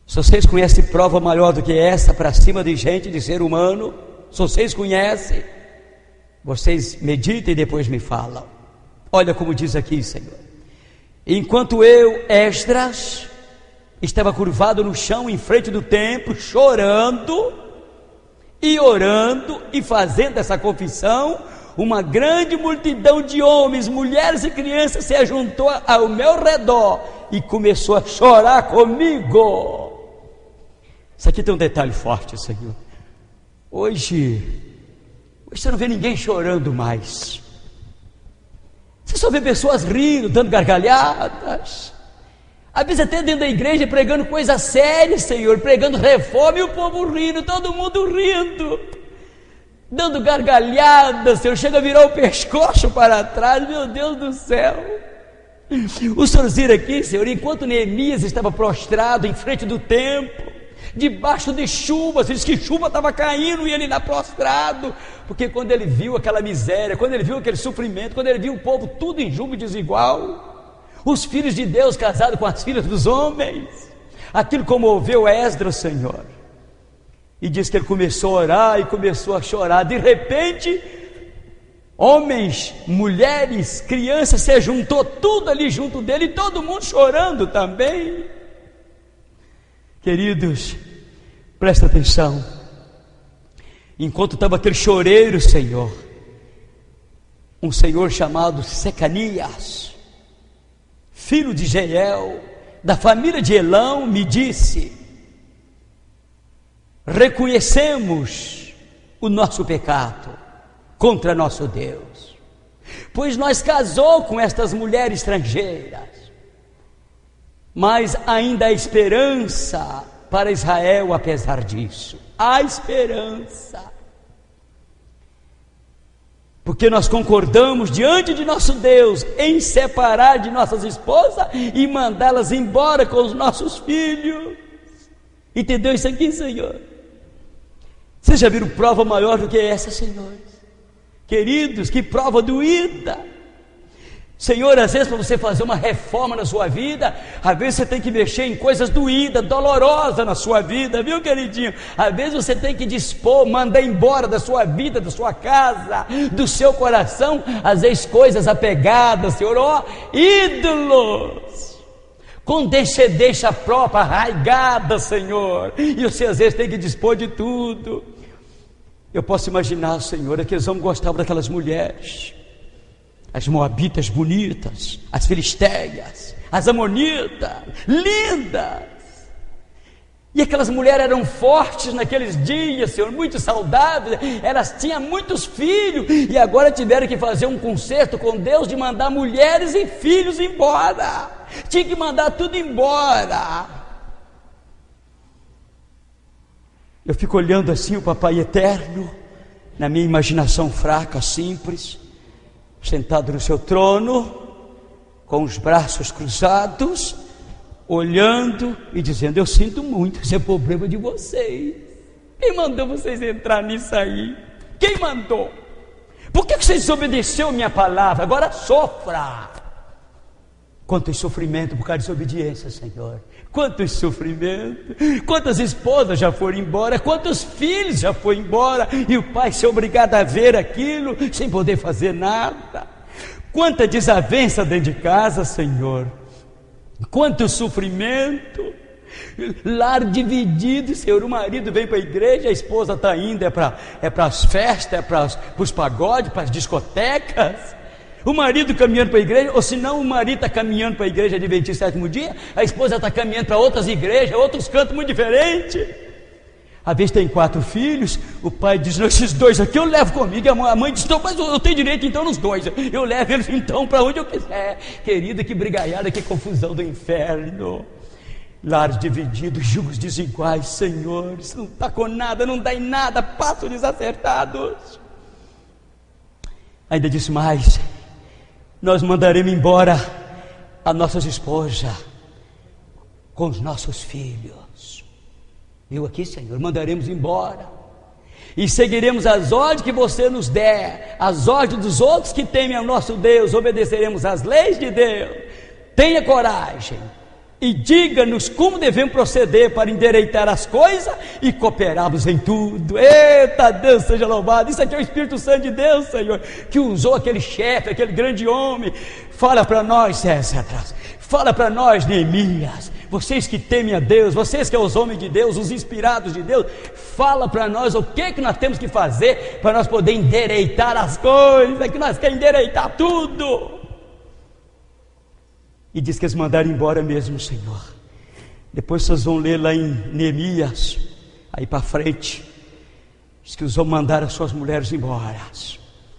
Se vocês conhecem prova maior do que essa para cima de gente, de ser humano, se vocês conhecem, vocês meditem e depois me falam. Olha como diz aqui, Senhor: enquanto eu, Esdras, estava curvado no chão em frente do templo, chorando e orando e fazendo essa confissão, uma grande multidão de homens, mulheres e crianças se ajuntou ao meu redor e começou a chorar comigo. Isso aqui tem um detalhe forte, Senhor. Hoje você não vê ninguém chorando mais. Você só vê pessoas rindo, dando gargalhadas. Às vezes até dentro da igreja pregando coisas sérias, Senhor, pregando reforma e o povo rindo, todo mundo rindo, dando gargalhadas, Senhor, chega a virar o pescoço para trás. Meu Deus do céu. O Senhor diz aqui, Senhor, enquanto Neemias estava prostrado em frente do templo, debaixo de chuva, você diz que chuva estava caindo e ele lá prostrado, porque quando ele viu aquela miséria, quando ele viu aquele sofrimento, quando ele viu o povo tudo em julgo desigual, os filhos de Deus casados com as filhas dos homens, aquilo comoveu Esdras, Senhor. E diz que ele começou a orar e começou a chorar. De repente, homens, mulheres, crianças, se juntou tudo ali junto dele, e todo mundo chorando também. Queridos, presta atenção. Enquanto estava aquele choreiro, Senhor, um senhor chamado Secanias, filho de Jeiel, da família de Elão, me disse: reconhecemos o nosso pecado contra nosso Deus, pois nós casou com estas mulheres estrangeiras, mas ainda há esperança para Israel apesar disso. Há esperança, porque nós concordamos diante de nosso Deus em separar de nossas esposas e mandá-las embora com os nossos filhos. Entendeu isso aqui, Senhor? Vocês já viram prova maior do que essa, senhores? Queridos, que prova doída. Senhor, às vezes para você fazer uma reforma na sua vida, às vezes você tem que mexer em coisas doídas, dolorosas na sua vida, viu, queridinho? Às vezes você tem que dispor, mandar embora da sua vida, da sua casa, do seu coração, às vezes coisas apegadas, Senhor, ó, ídolos, com descendência própria, arraigada, Senhor, e você às vezes tem que dispor de tudo. Eu posso imaginar, Senhor, aqueles homens gostavam daquelas mulheres, as moabitas bonitas, as filisteias, as amonitas, lindas, e aquelas mulheres eram fortes naqueles dias, Senhor, muito saudáveis, elas tinham muitos filhos, e agora tiveram que fazer um concerto com Deus de mandar mulheres e filhos embora, tinha que mandar tudo embora. Eu fico olhando assim o Papai Eterno, na minha imaginação fraca, simples, sentado no seu trono, com os braços cruzados, olhando e dizendo: eu sinto muito, esse é problema de vocês. Quem mandou vocês entrar nisso aí? Quem mandou? Por que vocês desobedeceram a minha palavra? Agora sofra. Quanto sofrimento por causa de desobediência, Senhor. Quanto sofrimento. Quantas esposas já foram embora. Quantos filhos já foram embora. E o pai ser obrigado a ver aquilo sem poder fazer nada. Quanta desavença dentro de casa, Senhor. Quanto sofrimento. Lar dividido, Senhor. O marido vem para a igreja, a esposa está indo é para as festas, é para os pagodes, para as discotecas. O marido caminhando para a igreja, ou se não, o marido está caminhando para a igreja Adventista Sétimo Dia, a esposa está caminhando para outras igrejas, outros cantos muito diferentes. Às vezes tem 4 filhos, o pai diz: não, esses 2 aqui eu levo comigo. A mãe diz: não, mas eu tenho direito então nos 2, eu levo eles então para onde eu quiser. Querida, que brigaiada, que confusão do inferno. Lares divididos, julgos desiguais, Senhor. Isso não está com nada, não dá em nada, passos desacertados. Ainda disse mais: nós mandaremos embora as nossas esposas com os nossos filhos. Eu aqui, Senhor, mandaremos embora e seguiremos as ordens que você nos der, as ordens dos outros que temem ao nosso Deus. Obedeceremos às leis de Deus. Tenha coragem e diga-nos como devemos proceder para endireitar as coisas e cooperarmos em tudo. Eita, Deus seja louvado. Isso aqui é o Espírito Santo de Deus, Senhor, que usou aquele chefe, aquele grande homem. Fala para nós, César, fala para nós, Neemias, vocês que temem a Deus, vocês que são os homens de Deus, os inspirados de Deus, fala para nós o que nós temos que fazer para nós poder endireitar as coisas, que nós queremos endireitar tudo. E diz que eles mandaram embora mesmo, Senhor. Depois vocês vão ler lá em Neemias, aí para frente, diz que os homens mandaram as suas mulheres embora,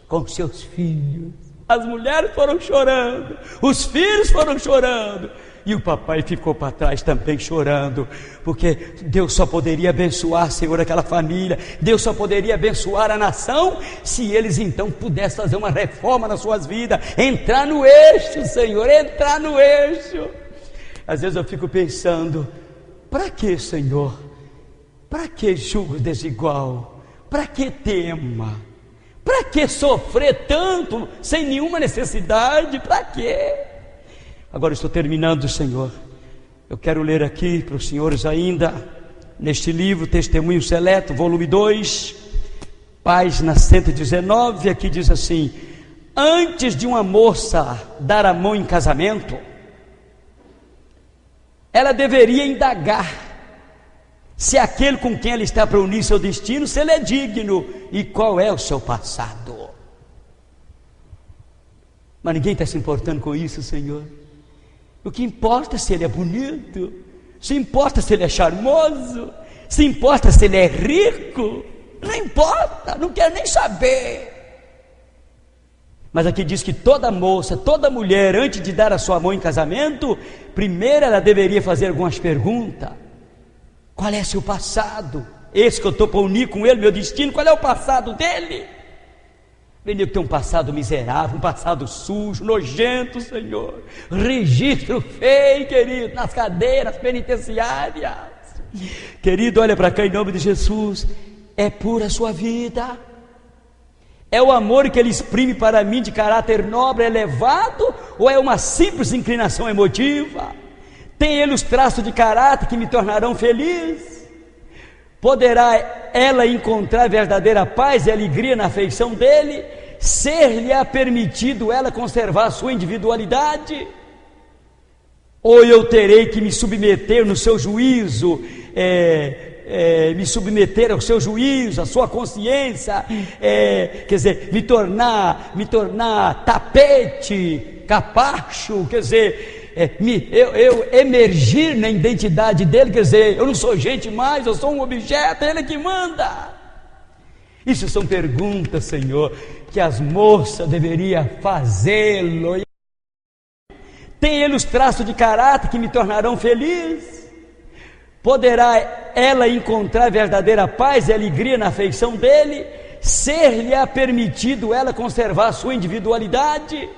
com seus filhos. As mulheres foram chorando, os filhos foram chorando, e o papai ficou para trás também chorando, porque Deus só poderia abençoar, Senhor, aquela família. Deus só poderia abençoar a nação se eles então pudessem fazer uma reforma nas suas vidas, entrar no eixo, Senhor, entrar no eixo. Às vezes eu fico pensando: para que, Senhor? Para que julgo desigual? Para que tema? Para que sofrer tanto sem nenhuma necessidade? Para quê? Agora estou terminando, Senhor. Eu quero ler aqui para os senhores ainda, neste livro, Testemunho Seleto, volume 2, página 119, aqui diz assim: antes de uma moça dar a mão em casamento, ela deveria indagar se aquele com quem ela está para unir seu destino, se ele é digno e qual é o seu passado. Mas ninguém está se importando com isso, Senhor. O que importa é se ele é bonito, se importa se ele é charmoso, se importa se ele é rico. Não importa, não quero nem saber. Mas aqui diz que toda moça, toda mulher, antes de dar a sua mão em casamento, primeiro ela deveria fazer algumas perguntas. Qual é seu passado? Esse que eu estou para unir com ele, meu destino, qual é o passado dele? Ele tem um passado miserável, um passado sujo, nojento, Senhor. Registro feio, querido, nas cadeiras penitenciárias. Querido, olha para cá em nome de Jesus. É pura a sua vida? É o amor que ele exprime para mim de caráter nobre, elevado, ou é uma simples inclinação emotiva? Tem ele os traços de caráter que me tornarão feliz? Poderá ela encontrar verdadeira paz e alegria na afeição dele? Ser-lhe-á permitido ela conservar a sua individualidade? Ou eu terei que me submeter no seu juízo, me submeter ao seu juízo, à sua consciência, quer dizer, me tornar tapete, capacho, quer dizer, eu emergir na identidade dele, quer dizer, eu não sou gente mais, eu sou um objeto, é ele que manda. Isso são perguntas, Senhor, que as moças deveriam fazê-lo. Tem ele os traços de caráter que me tornarão feliz? Poderá ela encontrar verdadeira paz e alegria na afeição dele? Ser-lhe-á permitido ela conservar a sua individualidade?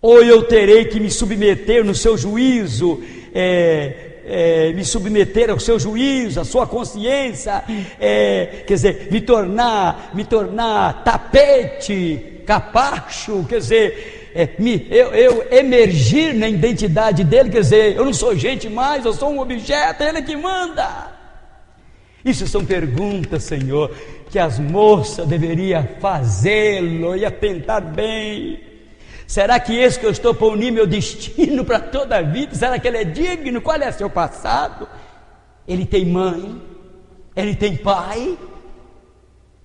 Ou eu terei que me submeter no seu juízo, me submeter ao seu juízo, à sua consciência, quer dizer, me tornar tapete, capacho, quer dizer, eu emergir na identidade dele, quer dizer, eu não sou gente mais, eu sou um objeto, ele é que manda. Isso são perguntas, Senhor, que as moças deveriam fazê-lo e atentar bem. Será que esse que eu estou para unir meu destino para toda a vida, será que ele é digno? Qual é seu passado? Ele tem mãe? Ele tem pai?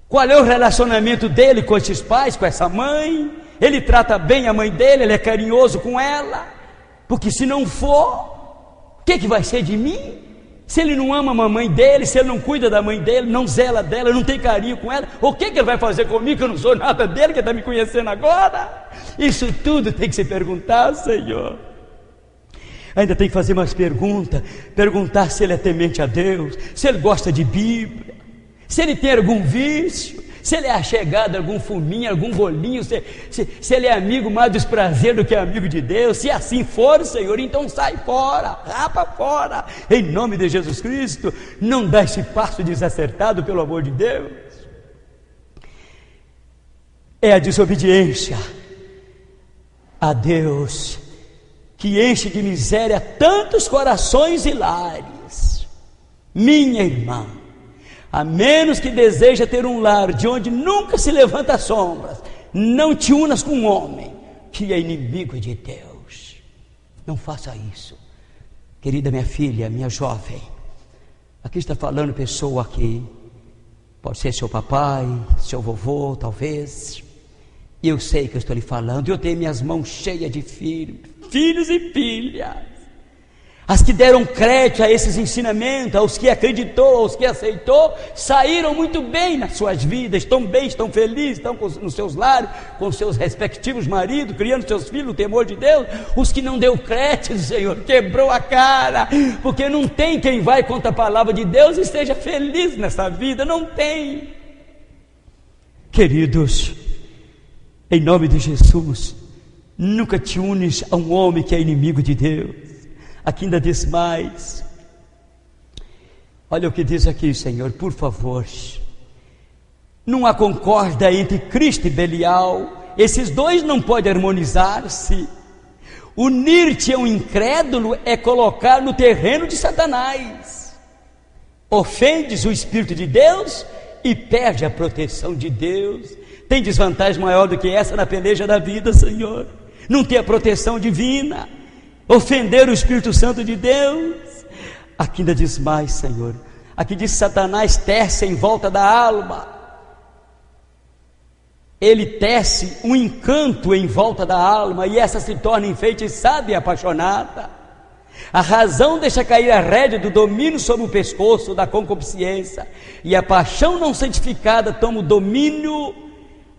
Qual é o relacionamento dele com esses pais, com essa mãe? Ele trata bem a mãe dele, ele é carinhoso com ela? Porque se não for, o que vai ser de mim? Se ele não ama a mamãe dele, se ele não cuida da mãe dele, não zela dela, não tem carinho com ela, o que ele vai fazer comigo, que eu não sou nada dele, que está me conhecendo agora? Isso tudo tem que se perguntar, Senhor. Ainda tem que fazer mais perguntas, perguntar se ele é temente a Deus, se ele gosta de Bíblia, se ele tem algum vício, se ele é achegado a algum fuminho, algum bolinho, se ele é amigo mais dos prazeres do que amigo de Deus. Se assim for, Senhor, então sai fora, rapa fora, em nome de Jesus Cristo. Não dá esse passo desacertado, pelo amor de Deus. É a desobediência a Deus que enche de miséria tantos corações e lares. Minha irmã, a menos que deseja ter um lar de onde nunca se levanta sombras, não te unas com um homem que é inimigo de Deus. Não faça isso. Querida minha filha, minha jovem, aqui está falando pessoa que pode ser seu papai, seu vovô, talvez. E eu sei que eu estou lhe falando, eu tenho minhas mãos cheias de filhos e filhas. As que deram crédito a esses ensinamentos, aos que acreditou, aos que aceitou, saíram muito bem nas suas vidas, estão bem, estão felizes, estão nos seus lares, com seus respectivos maridos, criando seus filhos no temor de Deus. Os que não deu crédito, Senhor, quebrou a cara, porque não tem quem vai contra a palavra de Deus e esteja feliz nessa vida, não tem. Queridos, em nome de Jesus, nunca te unes a um homem que é inimigo de Deus. Aqui ainda diz mais, olha o que diz aqui, Senhor, por favor. Não há concórdia entre Cristo e Belial, esses dois não podem harmonizar-se. Unir-te a um incrédulo é colocar no terreno de Satanás. Ofendes o Espírito de Deus e perde a proteção de Deus. Tem desvantagem maior do que essa na peleja da vida, Senhor? Não ter a proteção divina, ofender o Espírito Santo de Deus. Aqui ainda diz mais, Senhor. Aqui diz: Satanás tece em volta da alma. Ele tece um encanto em volta da alma, e essa se torna enfeitiçada e apaixonada. A razão deixa cair a rédea do domínio sobre o pescoço da concupiscência, e a paixão não santificada toma o domínio,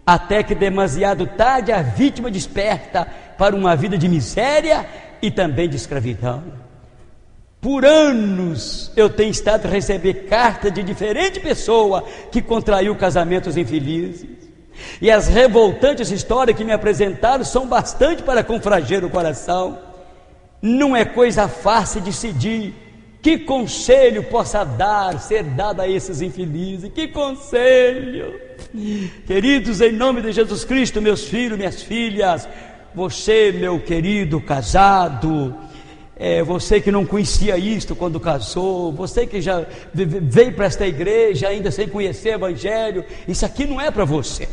até que demasiado tarde a vítima desperta para uma vida de miséria e também de escravidão. Por anos eu tenho estado a receber cartas de diferente pessoa que contraiu casamentos infelizes, e as revoltantes histórias que me apresentaram são bastante para confranger o coração. Não é coisa fácil decidir que conselho possa ser dado a esses infelizes. Que conselho, queridos, em nome de Jesus Cristo, meus filhos, minhas filhas, você, meu querido casado, você que não conhecia isto quando casou, você que já veio para esta igreja ainda sem conhecer o Evangelho, isso aqui não é para você.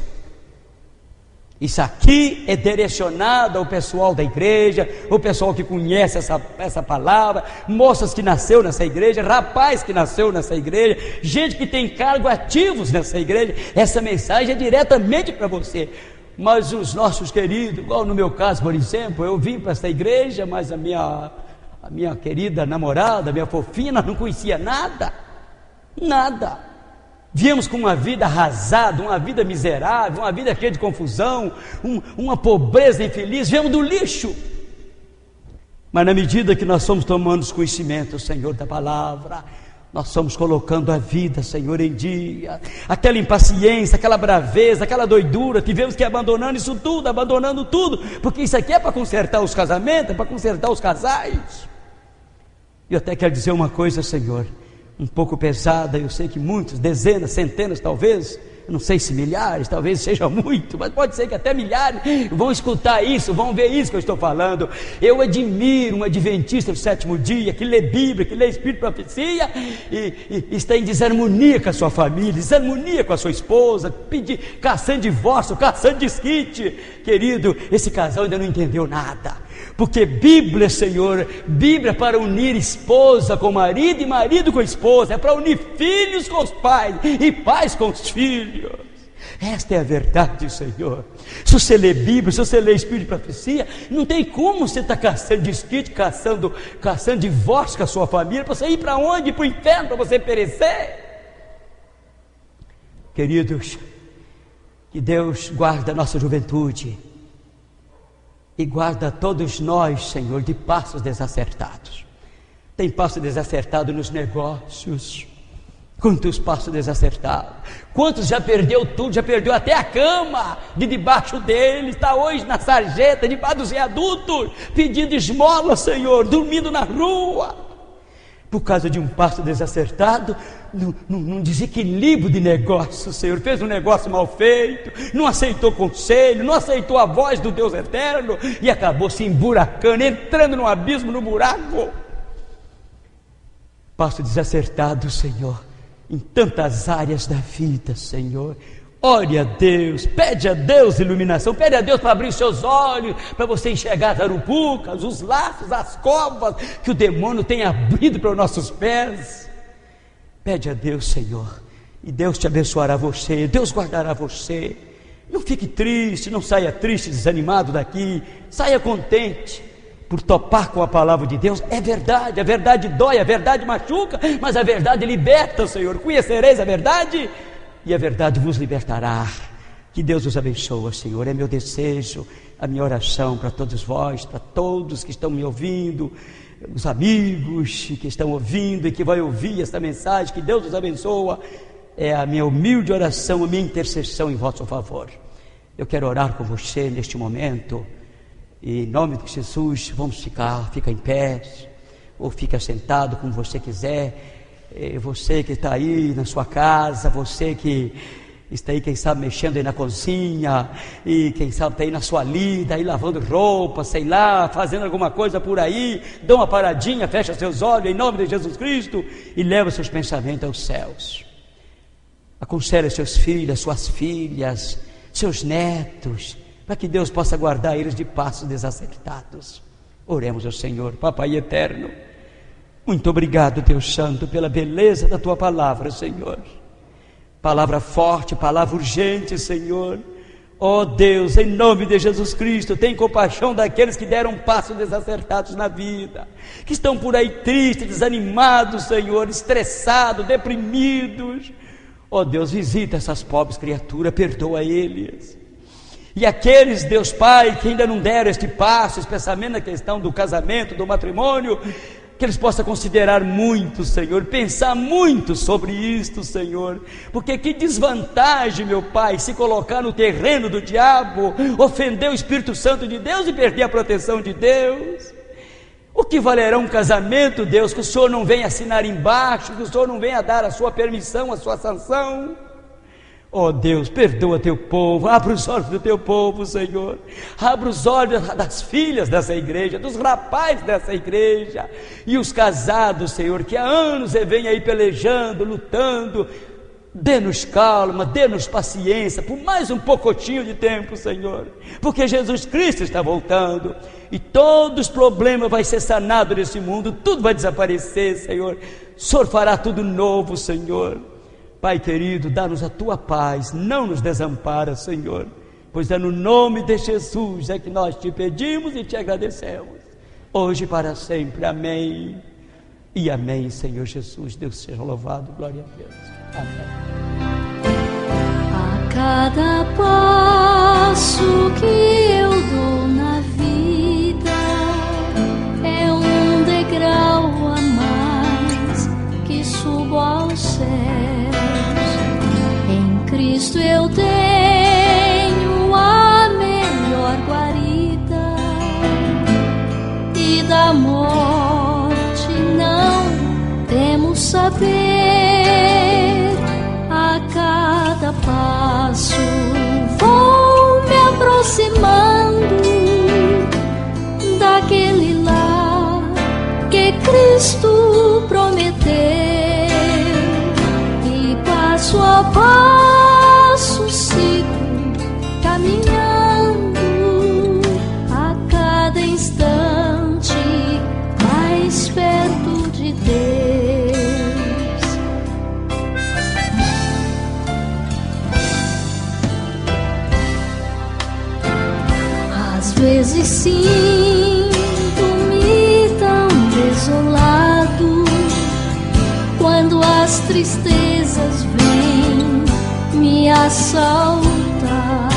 Isso aqui é direcionado ao pessoal da igreja, o pessoal que conhece essa palavra, moças que nasceu nessa igreja, rapaz que nasceu nessa igreja, gente que tem cargos ativos nessa igreja. Essa mensagem é diretamente para você. Mas os nossos queridos, igual no meu caso, por exemplo, eu vim para essa igreja, mas a minha querida namorada, minha fofinha, nós não conhecia nada. Viemos com uma vida arrasada, uma vida miserável, uma vida cheia de confusão, uma pobreza infeliz. Viemos do lixo. Mas na medida que nós somos tomando conhecimento, Senhor, da palavra, nós estamos colocando a vida, Senhor, em dia. Aquela impaciência, aquela braveza, aquela doidura, tivemos que ir abandonando isso tudo, abandonando tudo, porque isso aqui é para consertar os casamentos, é para consertar os casais. Eu até quero dizer uma coisa, Senhor, um pouco pesada, eu sei que muitos, dezenas, centenas talvez, não sei se milhares, talvez seja muito, mas pode ser que até milhares vão escutar isso, vão ver isso que eu estou falando. Eu admiro um adventista do sétimo dia, que lê Bíblia, que lê Espírito e Profecia, e está em desarmonia com a sua família, desarmonia com a sua esposa, caçando divórcio, caçando desquite. Querido, esse casal ainda não entendeu nada, porque Bíblia, Senhor, Bíblia é para unir esposa com marido e marido com esposa, é para unir filhos com os pais e pais com os filhos. Esta é a verdade, Senhor. Se você lê Bíblia, se você lê Espírito e Profecia, não tem como você estar caçando desquite, caçando divórcio com a sua família, para você ir para onde? Para o inferno, para você perecer. Queridos, que Deus guarde a nossa juventude e guarda todos nós, Senhor, de passos desacertados. Tem passo desacertado nos negócios. Quantos passos desacertados? Quantos já perdeu tudo, já perdeu até a cama de debaixo dele, está hoje na sarjeta, debaixo dos viadutos, pedindo esmola, Senhor, dormindo na rua, por causa de um passo desacertado, num desequilíbrio de negócio, Senhor, fez um negócio mal feito, não aceitou conselho, não aceitou a voz do Deus eterno, e acabou se emburacando, entrando num abismo, no buraco. Passo desacertado, Senhor, em tantas áreas da vida, Senhor. Ore a Deus, pede a Deus iluminação, pede a Deus para abrir os seus olhos, para você enxergar as arupucas, os laços, as covas que o demônio tem abrido para os nossos pés. Pede a Deus, Senhor, e Deus te abençoará você, Deus guardará você. Não fique triste, não saia triste, desanimado daqui, saia contente por topar com a palavra de Deus. É verdade, a verdade dói, a verdade machuca, mas a verdade liberta, Senhor. Conhecereis a verdade e a verdade vos libertará. Que Deus os abençoe, Senhor. É meu desejo, a minha oração para todos vós, para todos que estão me ouvindo, os amigos que estão ouvindo e que vão ouvir esta mensagem. Que Deus os abençoe. É a minha humilde oração, a minha intercessão em vosso favor. Eu quero orar com você neste momento. E em nome de Jesus, vamos fica em pé, ou fica sentado como você quiser. Você que está aí na sua casa, você que está aí, quem sabe, mexendo aí na cozinha, e quem sabe está aí na sua lida, aí lavando roupa, sei lá, fazendo alguma coisa por aí, dá uma paradinha, fecha seus olhos em nome de Jesus Cristo e leva seus pensamentos aos céus. Aconselhe seus filhos, suas filhas, seus netos, para que Deus possa guardar eles de passos desacertados. Oremos ao Senhor. Papai eterno, muito obrigado, Deus Santo, pela beleza da Tua palavra, Senhor. Palavra forte, palavra urgente, Senhor. Ó Deus, em nome de Jesus Cristo, tem compaixão daqueles que deram passos desacertados na vida, que estão por aí tristes, desanimados, Senhor, estressados, deprimidos. Ó Deus, visita essas pobres criaturas, perdoa eles. E aqueles, Deus Pai, que ainda não deram este passo, especialmente na questão do casamento, do matrimônio, que eles possam considerar muito, Senhor, pensar muito sobre isto, Senhor, porque que desvantagem, meu Pai, se colocar no terreno do diabo, ofender o Espírito Santo de Deus e perder a proteção de Deus. O que valerá um casamento, Deus, que o Senhor não venha assinar embaixo, que o Senhor não venha dar a sua permissão, a sua sanção? Oh Deus, perdoa teu povo, abre os olhos do teu povo, Senhor, abre os olhos das filhas dessa igreja, dos rapazes dessa igreja, e os casados, Senhor, que há anos vêm aí pelejando, lutando. Dê-nos calma, dê-nos paciência, por mais um pouquinho de tempo, Senhor, porque Jesus Cristo está voltando, e todos os problemas vão ser sanados nesse mundo, tudo vai desaparecer, Senhor. O Senhor fará tudo novo, Senhor. Pai querido, dá-nos a Tua paz, não nos desampara, Senhor, pois é no nome de Jesus é que nós te pedimos e te agradecemos, hoje e para sempre, amém e amém, Senhor Jesus. Deus seja louvado, glória a Deus, amém. A cada passo que eu dou na vida, é saber, a cada passo vou me aproximando daquele lar que Cristo prometeu, e passo a passo sigo caminhando, a cada instante mais perto de Deus. Às vezes sinto-me tão desolado, quando as tristezas vêm me assaltar.